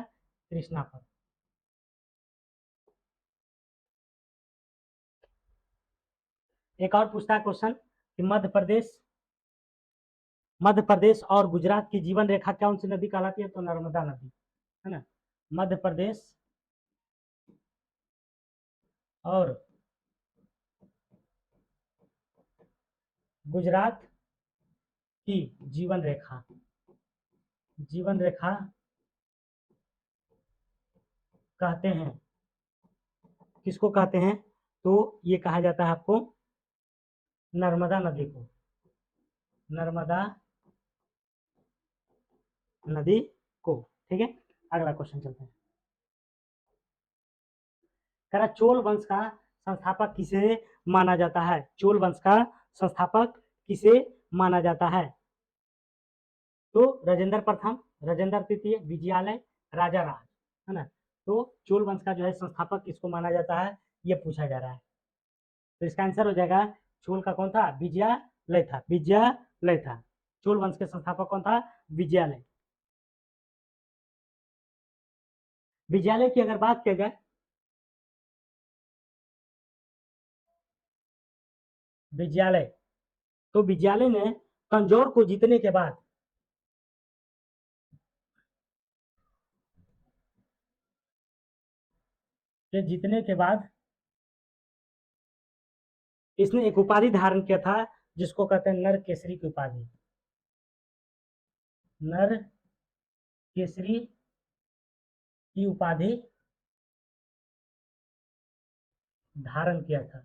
Speaker 1: कृष्णा पर। एक और पूछता है क्वेश्चन कि मध्य प्रदेश और गुजरात की जीवन रेखा कौन सी नदी कहलाती है, तो नर्मदा नदी, है ना। मध्य प्रदेश और गुजरात की जीवन रेखा, जीवन रेखा कहते हैं, किसको कहते हैं, तो ये कहा जाता है आपको नर्मदा नदी को, नर्मदा नदी को, ठीक है। अगला क्वेश्चन चलते हैं। कह रहा चोल वंश का संस्थापक किसे माना जाता है, चोल वंश का संस्थापक किसे माना जाता है, तो राजेंद्र प्रथम, राजेंद्र तृतीय, विजयालय, राजा राज, है ना। तो चोल वंश का जो है संस्थापक किसको माना जाता है, ये पूछा जा रहा है। तो इसका आंसर हो जाएगा, चोल का कौन था, विजयालय था, विजयालय था। चोल वंश के संस्थापक कौन था, विजयालय। विजयालय की अगर बात किया जाए, विजयालय, तो विजयालय ने तंजौर को जीतने के बाद, के जीतने के बाद इसने एक उपाधि धारण किया था जिसको कहते हैं नर केसरी की उपाधि। नर केसरी की उपाधि धारण किया था।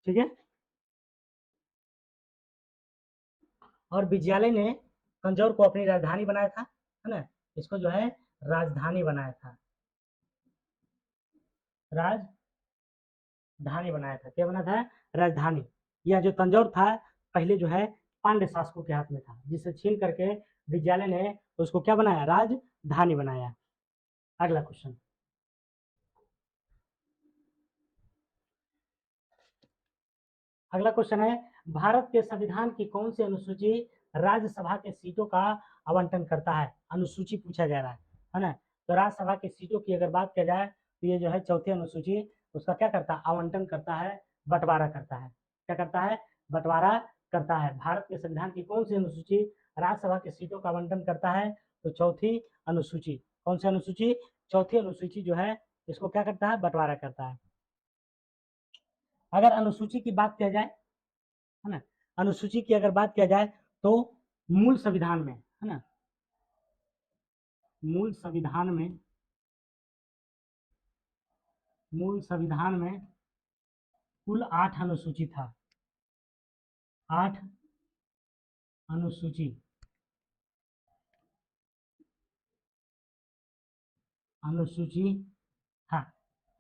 Speaker 1: ठीक है। और विजयालय ने तंजौर को अपनी राजधानी बनाया था, है ना, इसको जो है राजधानी बनाया था, राजधानी बनाया था। क्या बना था? राजधानी। यह जो तंजौर था पहले जो है पांड्य शासकों के हाथ में था, जिसे छीन करके विजयालय ने उसको क्या बनाया? राजधानी बनाया। अगला क्वेश्चन, अगला क्वेश्चन है, भारत के संविधान की कौन सी अनुसूची राज्यसभा के सीटों का आवंटन करता है? अनुसूची पूछा जा रहा है ना। तो राज्यसभा की सीटों की अगर बात किया जाए तो ये जो है चौथी अनुसूची उसका क्या करता है? आवंटन करता है, बंटवारा करता है। क्या करता है? बंटवारा करता है। भारत के संविधान की कौन सी अनुसूची राज्यसभा की सीटों का आवंटन करता है? तो चौथी अनुसूची। कौन सी अनुसूची? चौथी अनुसूची जो है इसको क्या करता है? बंटवारा करता है। अगर अनुसूची की बात किया जाए, है ना, अनुसूची की अगर बात किया जाए तो मूल संविधान में, है ना, मूल संविधान में, मूल संविधान में कुल 8 अनुसूची था। 8 अनुसूची, अनुसूची था,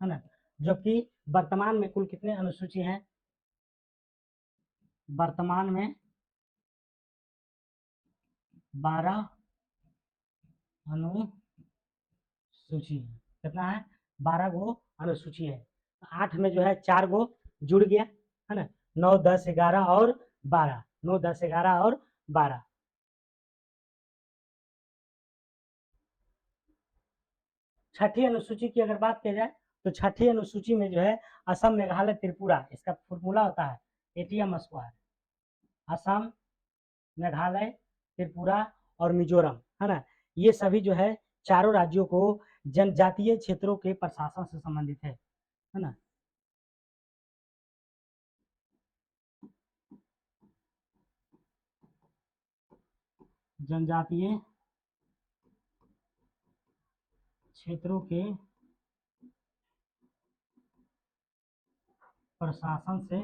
Speaker 1: है ना। जबकि वर्तमान में कुल कितने अनुसूची हैं? वर्तमान में 12 अनुसूची है। कितना है? 12 गो अनुसूची है। 8 में जो है 4 गो जुड़ गया, है ना। 9, 10, 11 और 12। 9, 10, 11 और 12। छठी अनुसूची की अगर बात की जाए तो छठी अनुसूची में जो है असम, मेघालय, त्रिपुरा, इसका फॉर्मूला होता है एटीएम स्क्वायर। असम, मेघालय, त्रिपुरा और मिजोरम, है ना, ये सभी जो है चारों राज्यों को जनजातीय क्षेत्रों के प्रशासन से संबंधित है ना। जनजातीय क्षेत्रों के प्रशासन से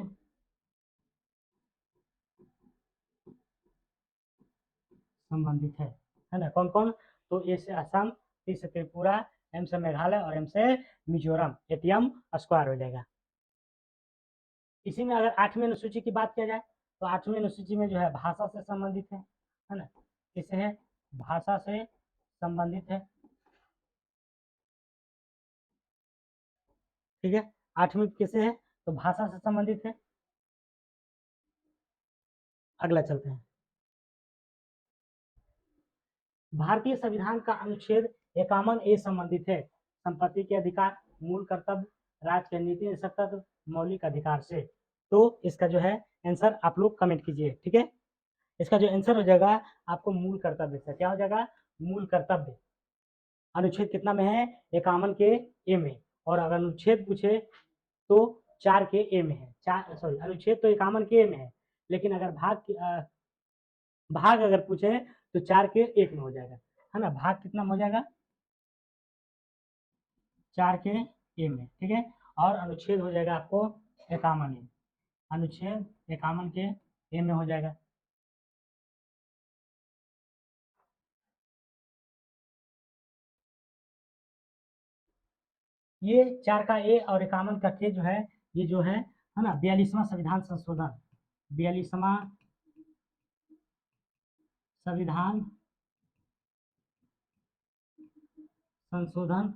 Speaker 1: संबंधित है ना। कौन कौन? तो ए से असम, टी से त्रिपुरा, एम से मेघालय और एम से मिजोरम। एटीएम स्क्वायर हो जाएगा। इसी में अगर 8वीं अनुसूची की बात किया जाए तो 8वीं अनुसूची में जो है भाषा से संबंधित है ना। किसे है? भाषा से संबंधित है। ठीक है। 8वीं किसे है? तो भाषा से संबंधित है। अगला चलते हैं। भारतीय संविधान का अनुच्छेद 51 ए संबंधित है संपत्ति के अधिकार, मूल कर्तव्य, राज्य के नीति निषेध तत्व, मौलिक अधिकार से। तो इसका जो है आंसर आप लोग कमेंट कीजिए। ठीक है। इसका जो आंसर हो जाएगा आपको मूल कर्तव्य से। क्या हो जाएगा? मूल कर्तव्य। अनुच्छेद कितना में है? 51 के ए में। और अगर अनुच्छेद पूछे तो 4 के ए में है। 4, सॉरी, अनुच्छेद तो 51 के ए में है, लेकिन अगर भाग अगर पूछे तो 4 के 1 में हो जाएगा, है ना। भाग कितना हो जाएगा? 4 के ए में। ठीक है। और अनुच्छेद हो जाएगा आपको 51 ए। अनुच्छेद 51 के ए में हो जाएगा। ये 4 का ए और 51 का के जो है, ये जो है ना, 42वां संविधान संशोधन, 42वां संविधान संशोधन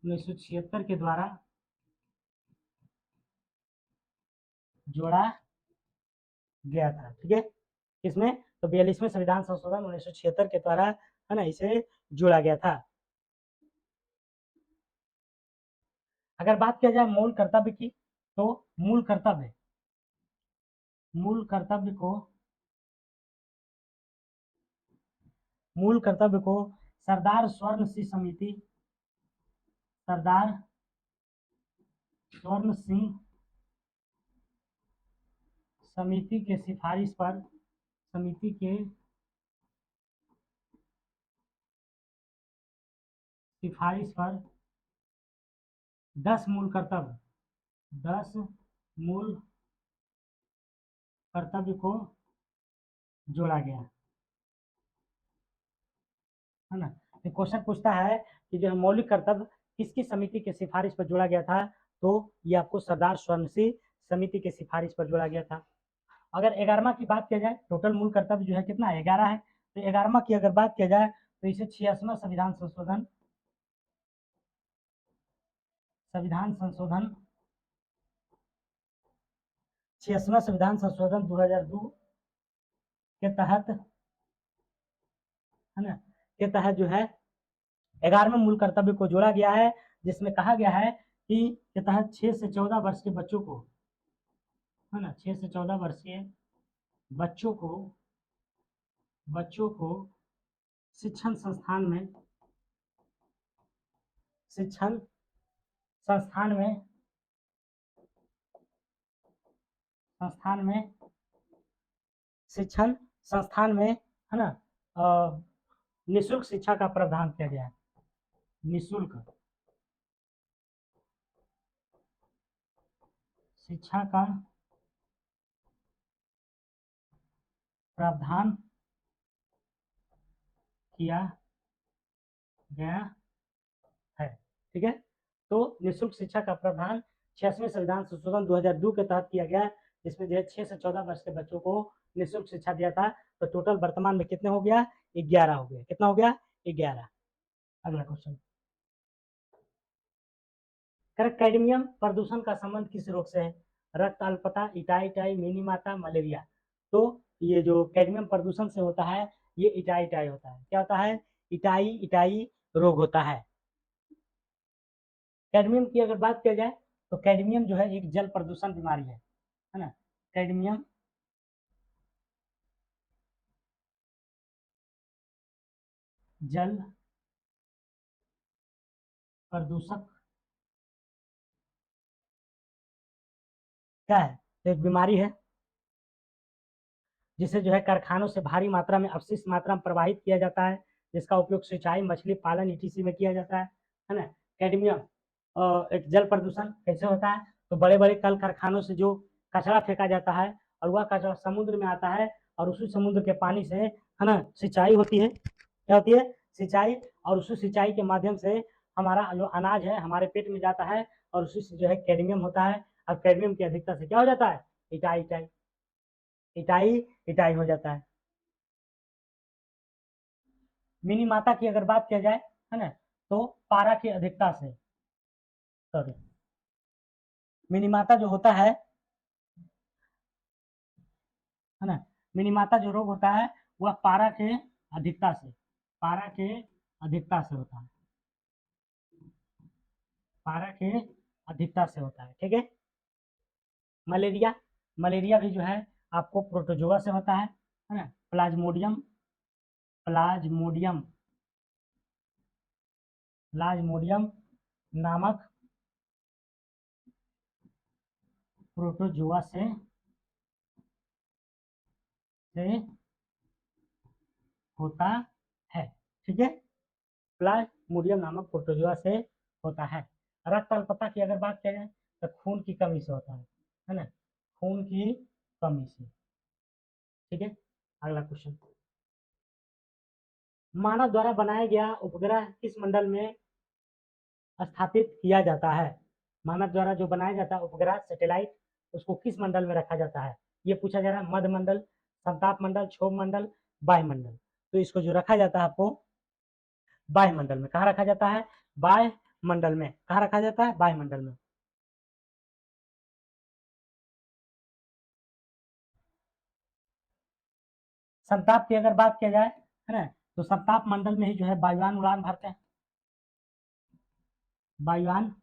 Speaker 1: 1976 के द्वारा जोड़ा गया था। ठीक है। इसमें तो 42वें संविधान संशोधन 1976 के द्वारा, है ना, इसे जोड़ा गया था। अगर बात किया जाए मूल कर्तव्य की, तो मूल कर्तव्य, मूल कर्तव्य को, मूल कर्तव्य को सरदार स्वर्ण सिंह समिति, सरदार स्वर्ण सिंह समिति के सिफारिश पर, समिति के सिफारिश पर 10 मूल कर्तव्य, 10 मूल कर्तव्य को जोड़ा गया है ना। तो क्वेश्चन पूछता है कि जो है मौलिक कर्तव्य किसकी समिति के सिफारिश पर जोड़ा गया था, तो ये आपको सरदार स्वर्ण सिंह समिति के सिफारिश पर जोड़ा गया था। अगर 11वां की बात किया जाए, टोटल मूल कर्तव्य जो है कितना, 11 है। तो 11वां की अगर बात किया जाए तो इसे 86वां संविधान संशोधन, संविधान संशोधन 86वां संविधान संशोधन 2002 के तहत है ना, के तहत जो है 11वें मूल कर्तव्य को जोड़ा गया है, जिसमें कहा गया है कि के तहत 6 से 14 वर्ष के बच्चों को है ना, 6 से 14 वर्षीय बच्चों को, बच्चों को शिक्षण संस्थान में, शिक्षण संस्थान में, संस्थान में, शिक्षण संस्थान में है ना निःशुल्क शिक्षा का प्रावधान किया गया है। निःशुल्क शिक्षा का प्रावधान किया गया है। ठीक है, तो निःशुल्क शिक्षा का प्रावधान 86वें संविधान संशोधन 2002 के तहत किया गया, जिसमें जो है 6 से 14 वर्ष के बच्चों को निःशुल्क शिक्षा दिया था। तो टोटल वर्तमान में कितने हो गया, 11 हो गया। कितना हो गया, 11। अगला क्वेश्चन, कैडमियम प्रदूषण का संबंध किस रोग से है, रक्त अल्पता, इटाई टाई, मिनीमाता, मलेरिया। तो ये जो कैडमियम प्रदूषण से होता है, ये इटाई टाई होता है। क्या होता है, इटाई इटाई रोग होता है। कैडमियम की अगर बात किया जाए तो कैडमियम जो है एक जल प्रदूषण बीमारी है ना। कैडमियम जल प्रदूषक क्या है, एक बीमारी है जिसे जो है कारखानों से भारी मात्रा में अपशिष्ट मात्रा में प्रवाहित किया जाता है, जिसका उपयोग सिंचाई, मछली पालन etc में किया जाता है ना। कैडमियम एक जल प्रदूषण कैसे होता है, तो बड़े बड़े कल कारखानों से जो कचरा फेंका जाता है और वह कचरा समुद्र में आता है, और उसी समुद्र के पानी से है ना सिंचाई होती है। क्या होती है, सिंचाई। और उसी सिंचाई के माध्यम से हमारा जो अनाज है हमारे पेट में जाता है, और उसी से जो है कैडमियम होता है। और कैडमियम की अधिकता से क्या हो जाता है, इटाई इटाई इटाई इटाई हो जाता है। मिनी माता की अगर बात किया जाए है ना, तो पारा की अधिकता से, सॉरी, मिनी माता जो होता है ना, मिनी माता जो रोग होता है वह पारा के अधिकता से, पारा के अधिकता से होता है, पारा के अधिकता से होता है। ठीक है, मलेरिया, मलेरिया भी जो है आपको प्रोटोजोआ से होता है ना। प्लाज्मोडियम, प्लाज्मोडियम, प्लाज्मोडियम नामक प्रोटोजोआ से होता है। ठीक है, प्लाज्मोडियम नामक प्रोटोजोआ से होता है। रक्त अल्पता की अगर बात करें तो खून की कमी से होता है ना, खून की कमी से। ठीक है, अगला क्वेश्चन, मानव द्वारा बनाया गया उपग्रह किस मंडल में स्थापित किया जाता है। मानव द्वारा जो बनाया जाता है उपग्रह सैटेलाइट, उसको किस मंडल में रखा जाता है, ये पूछा जा रहा है। मध्य मंडल, संताप मंडल, क्षोभ मंडल, वायुमंडल। तो इसको जो रखा जाता है आपको वायुमंडल में। कहाँ रखा जाता है, वायुमंडल में। कहाँ रखा जाता है, वायुमंडल में। संताप की अगर बात किया जाए है ना, तो संताप मंडल में ही जो है वायुयान उड़ान भरते हैं, वायुयान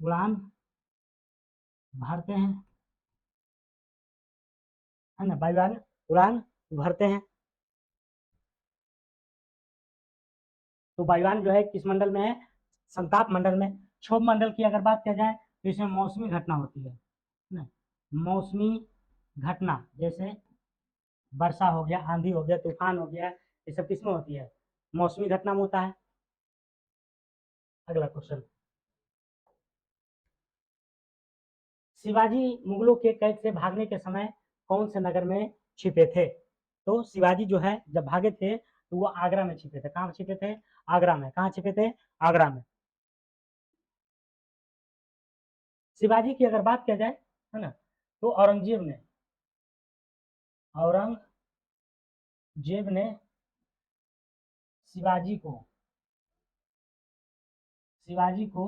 Speaker 1: उड़ान भरते हैं है ना, वायुयान उड़ान भरते हैं। तो वायुयान जो है किस मंडल में है, संताप मंडल में। क्षोभ मंडल की अगर बात किया जाए तो इसमें मौसमी घटना होती है ना, मौसमी घटना जैसे वर्षा हो गया, आंधी हो गया, तूफान हो गया, ये सब किसमें होती है, मौसमी घटना में होता है। अगला क्वेश्चन, शिवाजी मुगलों के कैद से भागने के समय कौन से नगर में छिपे थे। तो शिवाजी जो है जब भागे थे तो वो आगरा में छिपे थे। कहाँ छिपे थे, आगरा में। कहाँ छिपे थे, आगरा में। शिवाजी की अगर बात किया जाए है ना, तो औरंगजेब ने शिवाजी को शिवाजी को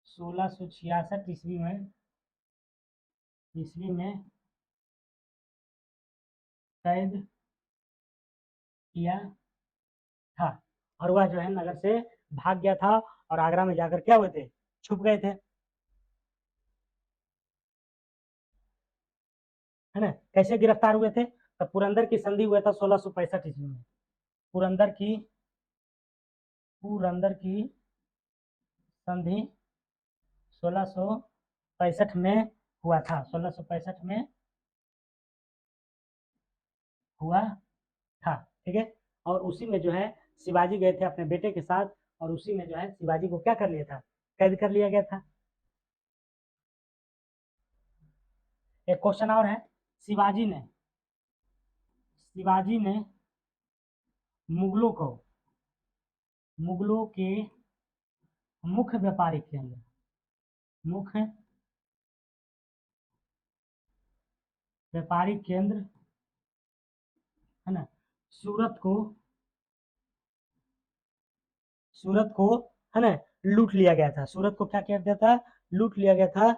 Speaker 1: 1666 ईस्वी में कैद किया था, और वह जो है नगर से भाग गया था और आगरा में जाकर क्या हुए थे, छुप गए थे, है ना। कैसे गिरफ्तार हुए थे, तब पुरंदर की संधि हुआ था 1665 में। पुरंदर की पुरंदर की संधि 1665 में हुआ था, 1665 में हुआ था, ठीक है। और उसी में जो है शिवाजी गए थे अपने बेटे के साथ, और उसी में जो है शिवाजी को क्या कर लिया था, कैद कर लिया गया था। एक क्वेश्चन और है, शिवाजी ने शिवाजी ने मुगलों को मुगलों के मुख्य व्यापारिक केंद्र मुख्य व्यापारिक केंद्र है ना, सूरत को सूरत को है ना लूट लिया गया था। सूरत को क्या किया गया था, लूट लिया गया था।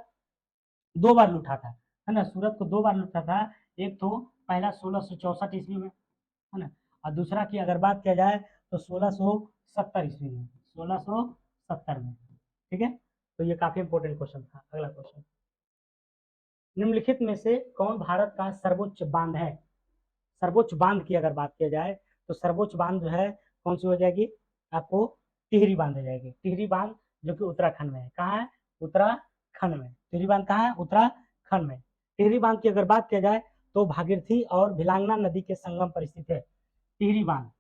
Speaker 1: दो बार लूटा था, है ना, सूरत को दो बार लूटा था। एक तो पहला 1664 ईस्वी में, है ना, और दूसरा की अगर बात किया जाए तो 1670 ईस्वी में, 1670 में, ठीक है। तो ये काफी इंपॉर्टेंट क्वेश्चन था। अगला क्वेश्चन, निम्नलिखित में से कौन भारत का सर्वोच्च बांध है। सर्वोच्च बांध की अगर बात किया जाए तो सर्वोच्च बांध जो है कौन सी हो जाएगी, आपको टिहरी बांध हो जाएगी। टिहरी बांध जो कि उत्तराखंड में है। कहाँ है, उत्तराखंड में। टिहरी बांध कहाँ है, उत्तराखंड में। टिहरी बांध की अगर बात किया जाए तो भागीरथी और भिलांगना नदी के संगम पर स्थित है टिहरी बांध।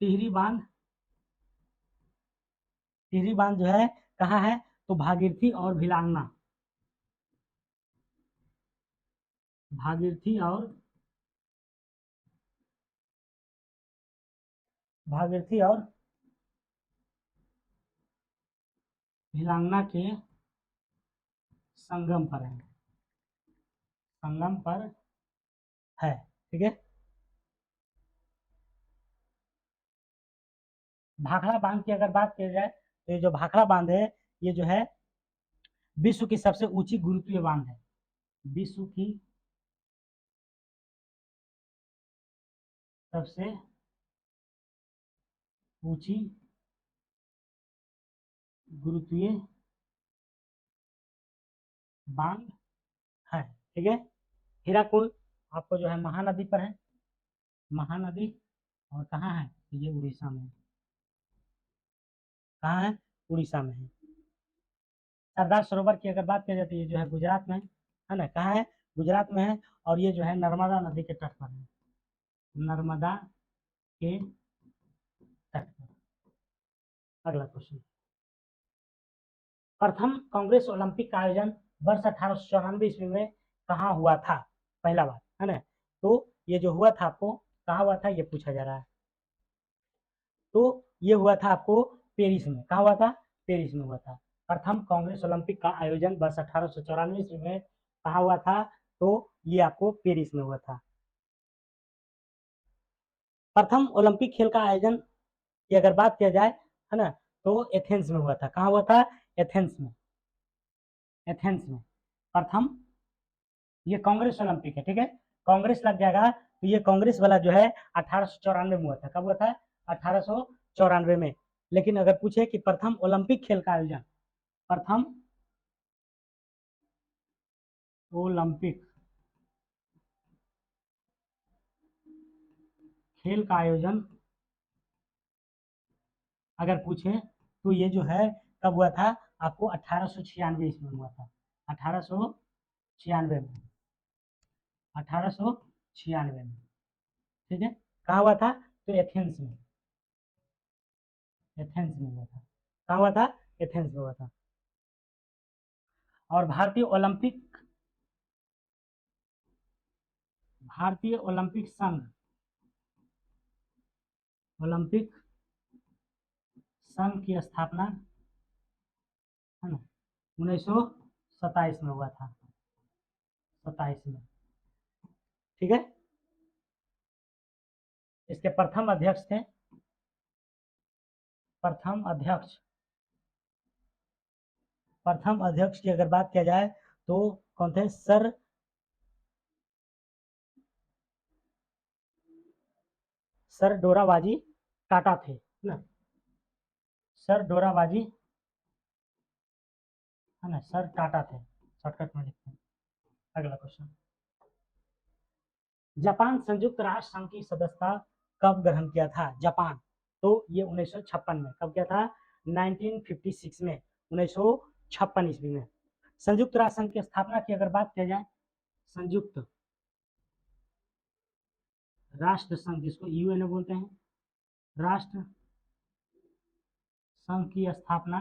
Speaker 1: टिहरी बांध टिहरी बांध जो है कहाँ है, तो भागीरथी और भागीरथी और भिलांगना के संगम पर है, संगम पर है, ठीक है। भाखड़ा बांध की अगर बात की जाए तो ये जो भाखड़ा बांध है ये जो है विश्व की सबसे ऊंची गुरुत्वीय बांध है। विश्व की सबसे ऊंची गुरुत्वीय बांध है, ठीक है। हीराकुंड आपको जो है महानदी पर है, महानदी, और कहाँ है, ये उड़ीसा में। कहाँ है, उड़ीसा में है। सरदार सरोवर की अगर बात की जाती है ये जो है गुजरात में है ना। कहाँ है, गुजरात में है, और ये जो है नर्मदा नदी के तट पर है, नर्मदा के तट पर। अगला क्वेश्चन, प्रथम कांग्रेस ओलंपिक का आयोजन वर्ष 1894 ईस्वी में कहाँ हुआ था, पहला बात, है ना। तो ये जो हुआ था आपको कहाँ हुआ था ये पूछा जा रहा है। तो ये हुआ था आपको पेरिस में। कहाँ हुआ था, पेरिस में हुआ था। प्रथम कांग्रेस ओलंपिक का आयोजन वर्ष 1894 ईस्वी में कहाँ हुआ था, तो ये आपको पेरिस में हुआ था। प्रथम ओलंपिक खेल का आयोजन की अगर बात किया जाए है ना, तो एथेंस में हुआ था। कहाँ हुआ था, एथेंस में। एथेंस में प्रथम, ये कांग्रेस ओलंपिक है, ठीक है। कांग्रेस लग जाएगा तो ये कांग्रेस वाला जो है 1894 में हुआ था। कब हुआ था, 1894 में। लेकिन अगर पूछे कि प्रथम ओलंपिक खेल का आयोजन, प्रथम ओलंपिक खेल का आयोजन अगर पूछे तो ये जो है कब हुआ था, आपको 1896 ईस्वी में हुआ था, 1896 में, 1896 में, ठीक है। कहाँ हुआ था, तो एथेंस में, एथेंस में हुआ था। कहाँ हुआ था, एथेंस में हुआ था। और भारतीय ओलंपिक संघ, ओलंपिक संघ की स्थापना है ना 1927 में हुआ था, 27 में, ठीक है। इसके प्रथम अध्यक्ष थे, प्रथम अध्यक्ष की अगर बात किया जाए तो कौन थे, सर डोराबाजी टाटा थे ना, सर डोराबाजी है ना, सर टाटा थे, शॉर्टकट में लिखते हैं। अगला क्वेश्चन, जापान संयुक्त राष्ट्र संघ की सदस्यता कब ग्रहण किया था, जापान, तो ये 1956 में, कब किया था, 1956 में, 1956 ईस्वी में। संयुक्त राष्ट्र संघ की स्थापना की अगर बात किया जाए, संयुक्त राष्ट्र संघ जिसको यूएनओ बोलते हैं, राष्ट्र संघ की स्थापना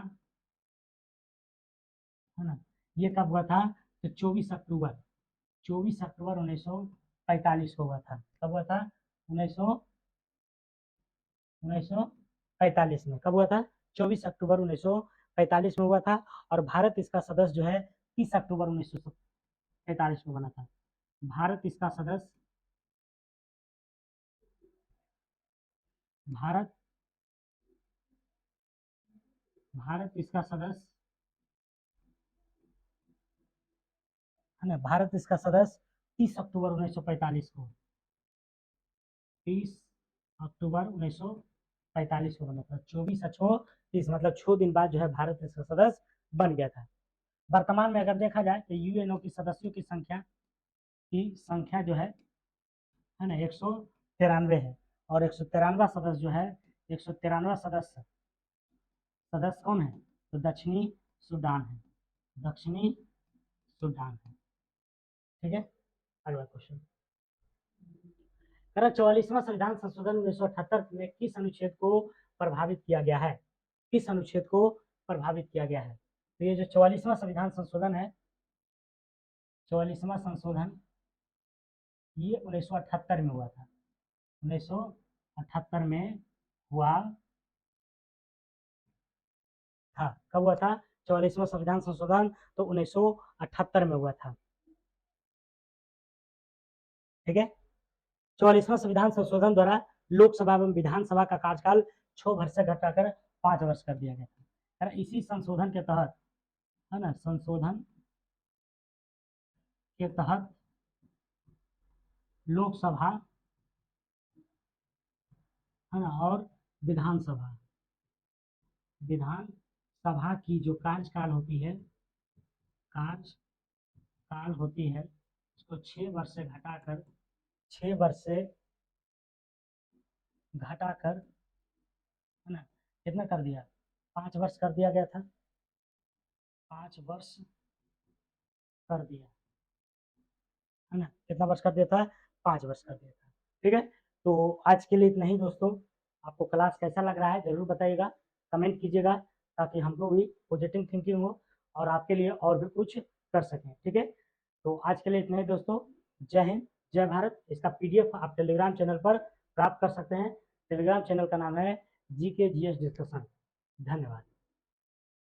Speaker 1: है ना, ये कब हुआ था, तो 24 अक्टूबर 1945 को हुआ था। कब हुआ था, 1945 में, कब हुआ था, 24 अक्टूबर 1945 में हुआ था। और भारत इसका सदस्य जो है 30 अक्टूबर 1945 को बना था। भारत इसका सदस्य, भारत भारत इसका सदस्य है ना, भारत इसका सदस्य 30 अक्टूबर 1945 को, 30 अक्टूबर 1945 को बना था। 24 अच्छो 30 मतलब 6 दिन बाद जो है भारत इसका सदस्य बन गया था। वर्तमान में अगर देखा जाए तो यूएनओ की सदस्यों की संख्या जो है ना 193 है। और 193वां सदस्य जो है, 193वां सदस्य कौन है, तो दक्षिणी सूडान है, दक्षिणी सूडान है, ठीक है। अगला क्वेश्चन, 44वां संविधान संशोधन 1978 में किस अनुच्छेद को प्रभावित किया गया है, किस अनुच्छेद को प्रभावित किया गया है, तो ये जो 44वां संविधान संशोधन है, 44वां संशोधन ये 1978 में हुआ था, 1978 में हुआ था। कब हुआ था, 44वां संविधान संशोधन तो 1978 में हुआ था, ठीक है। 44वां संविधान संशोधन द्वारा लोकसभा एवं विधानसभा का कार्यकाल 6 वर्ष से घटाकर 5 वर्ष कर दिया गया था। इसी संशोधन के तहत है ना, संशोधन के तहत लोकसभा है ना और विधानसभा की जो कार्यकाल होती है, कार्यकाल होती है उसको 6 वर्ष से घटाकर 6 वर्ष से घटाकर है ना कितना कर दिया, 5 वर्ष कर दिया गया था, 5 वर्ष कर दिया है ना, कितना वर्ष कर दिया था, 5 वर्ष कर दिया था, ठीक है। तो आज के लिए इतना ही दोस्तों, आपको क्लास कैसा लग रहा है जरूर बताइएगा, कमेंट कीजिएगा, ताकि हमको भी पॉजिटिव थिंकिंग हो और आपके लिए और भी कुछ कर सकें, ठीक है। तो आज के लिए इतना ही दोस्तों, जय हिंद, जय भारत। इसका पीडीएफ आप टेलीग्राम चैनल पर प्राप्त कर सकते हैं। टेलीग्राम चैनल का नाम है GK GS डिस्कशन। धन्यवाद।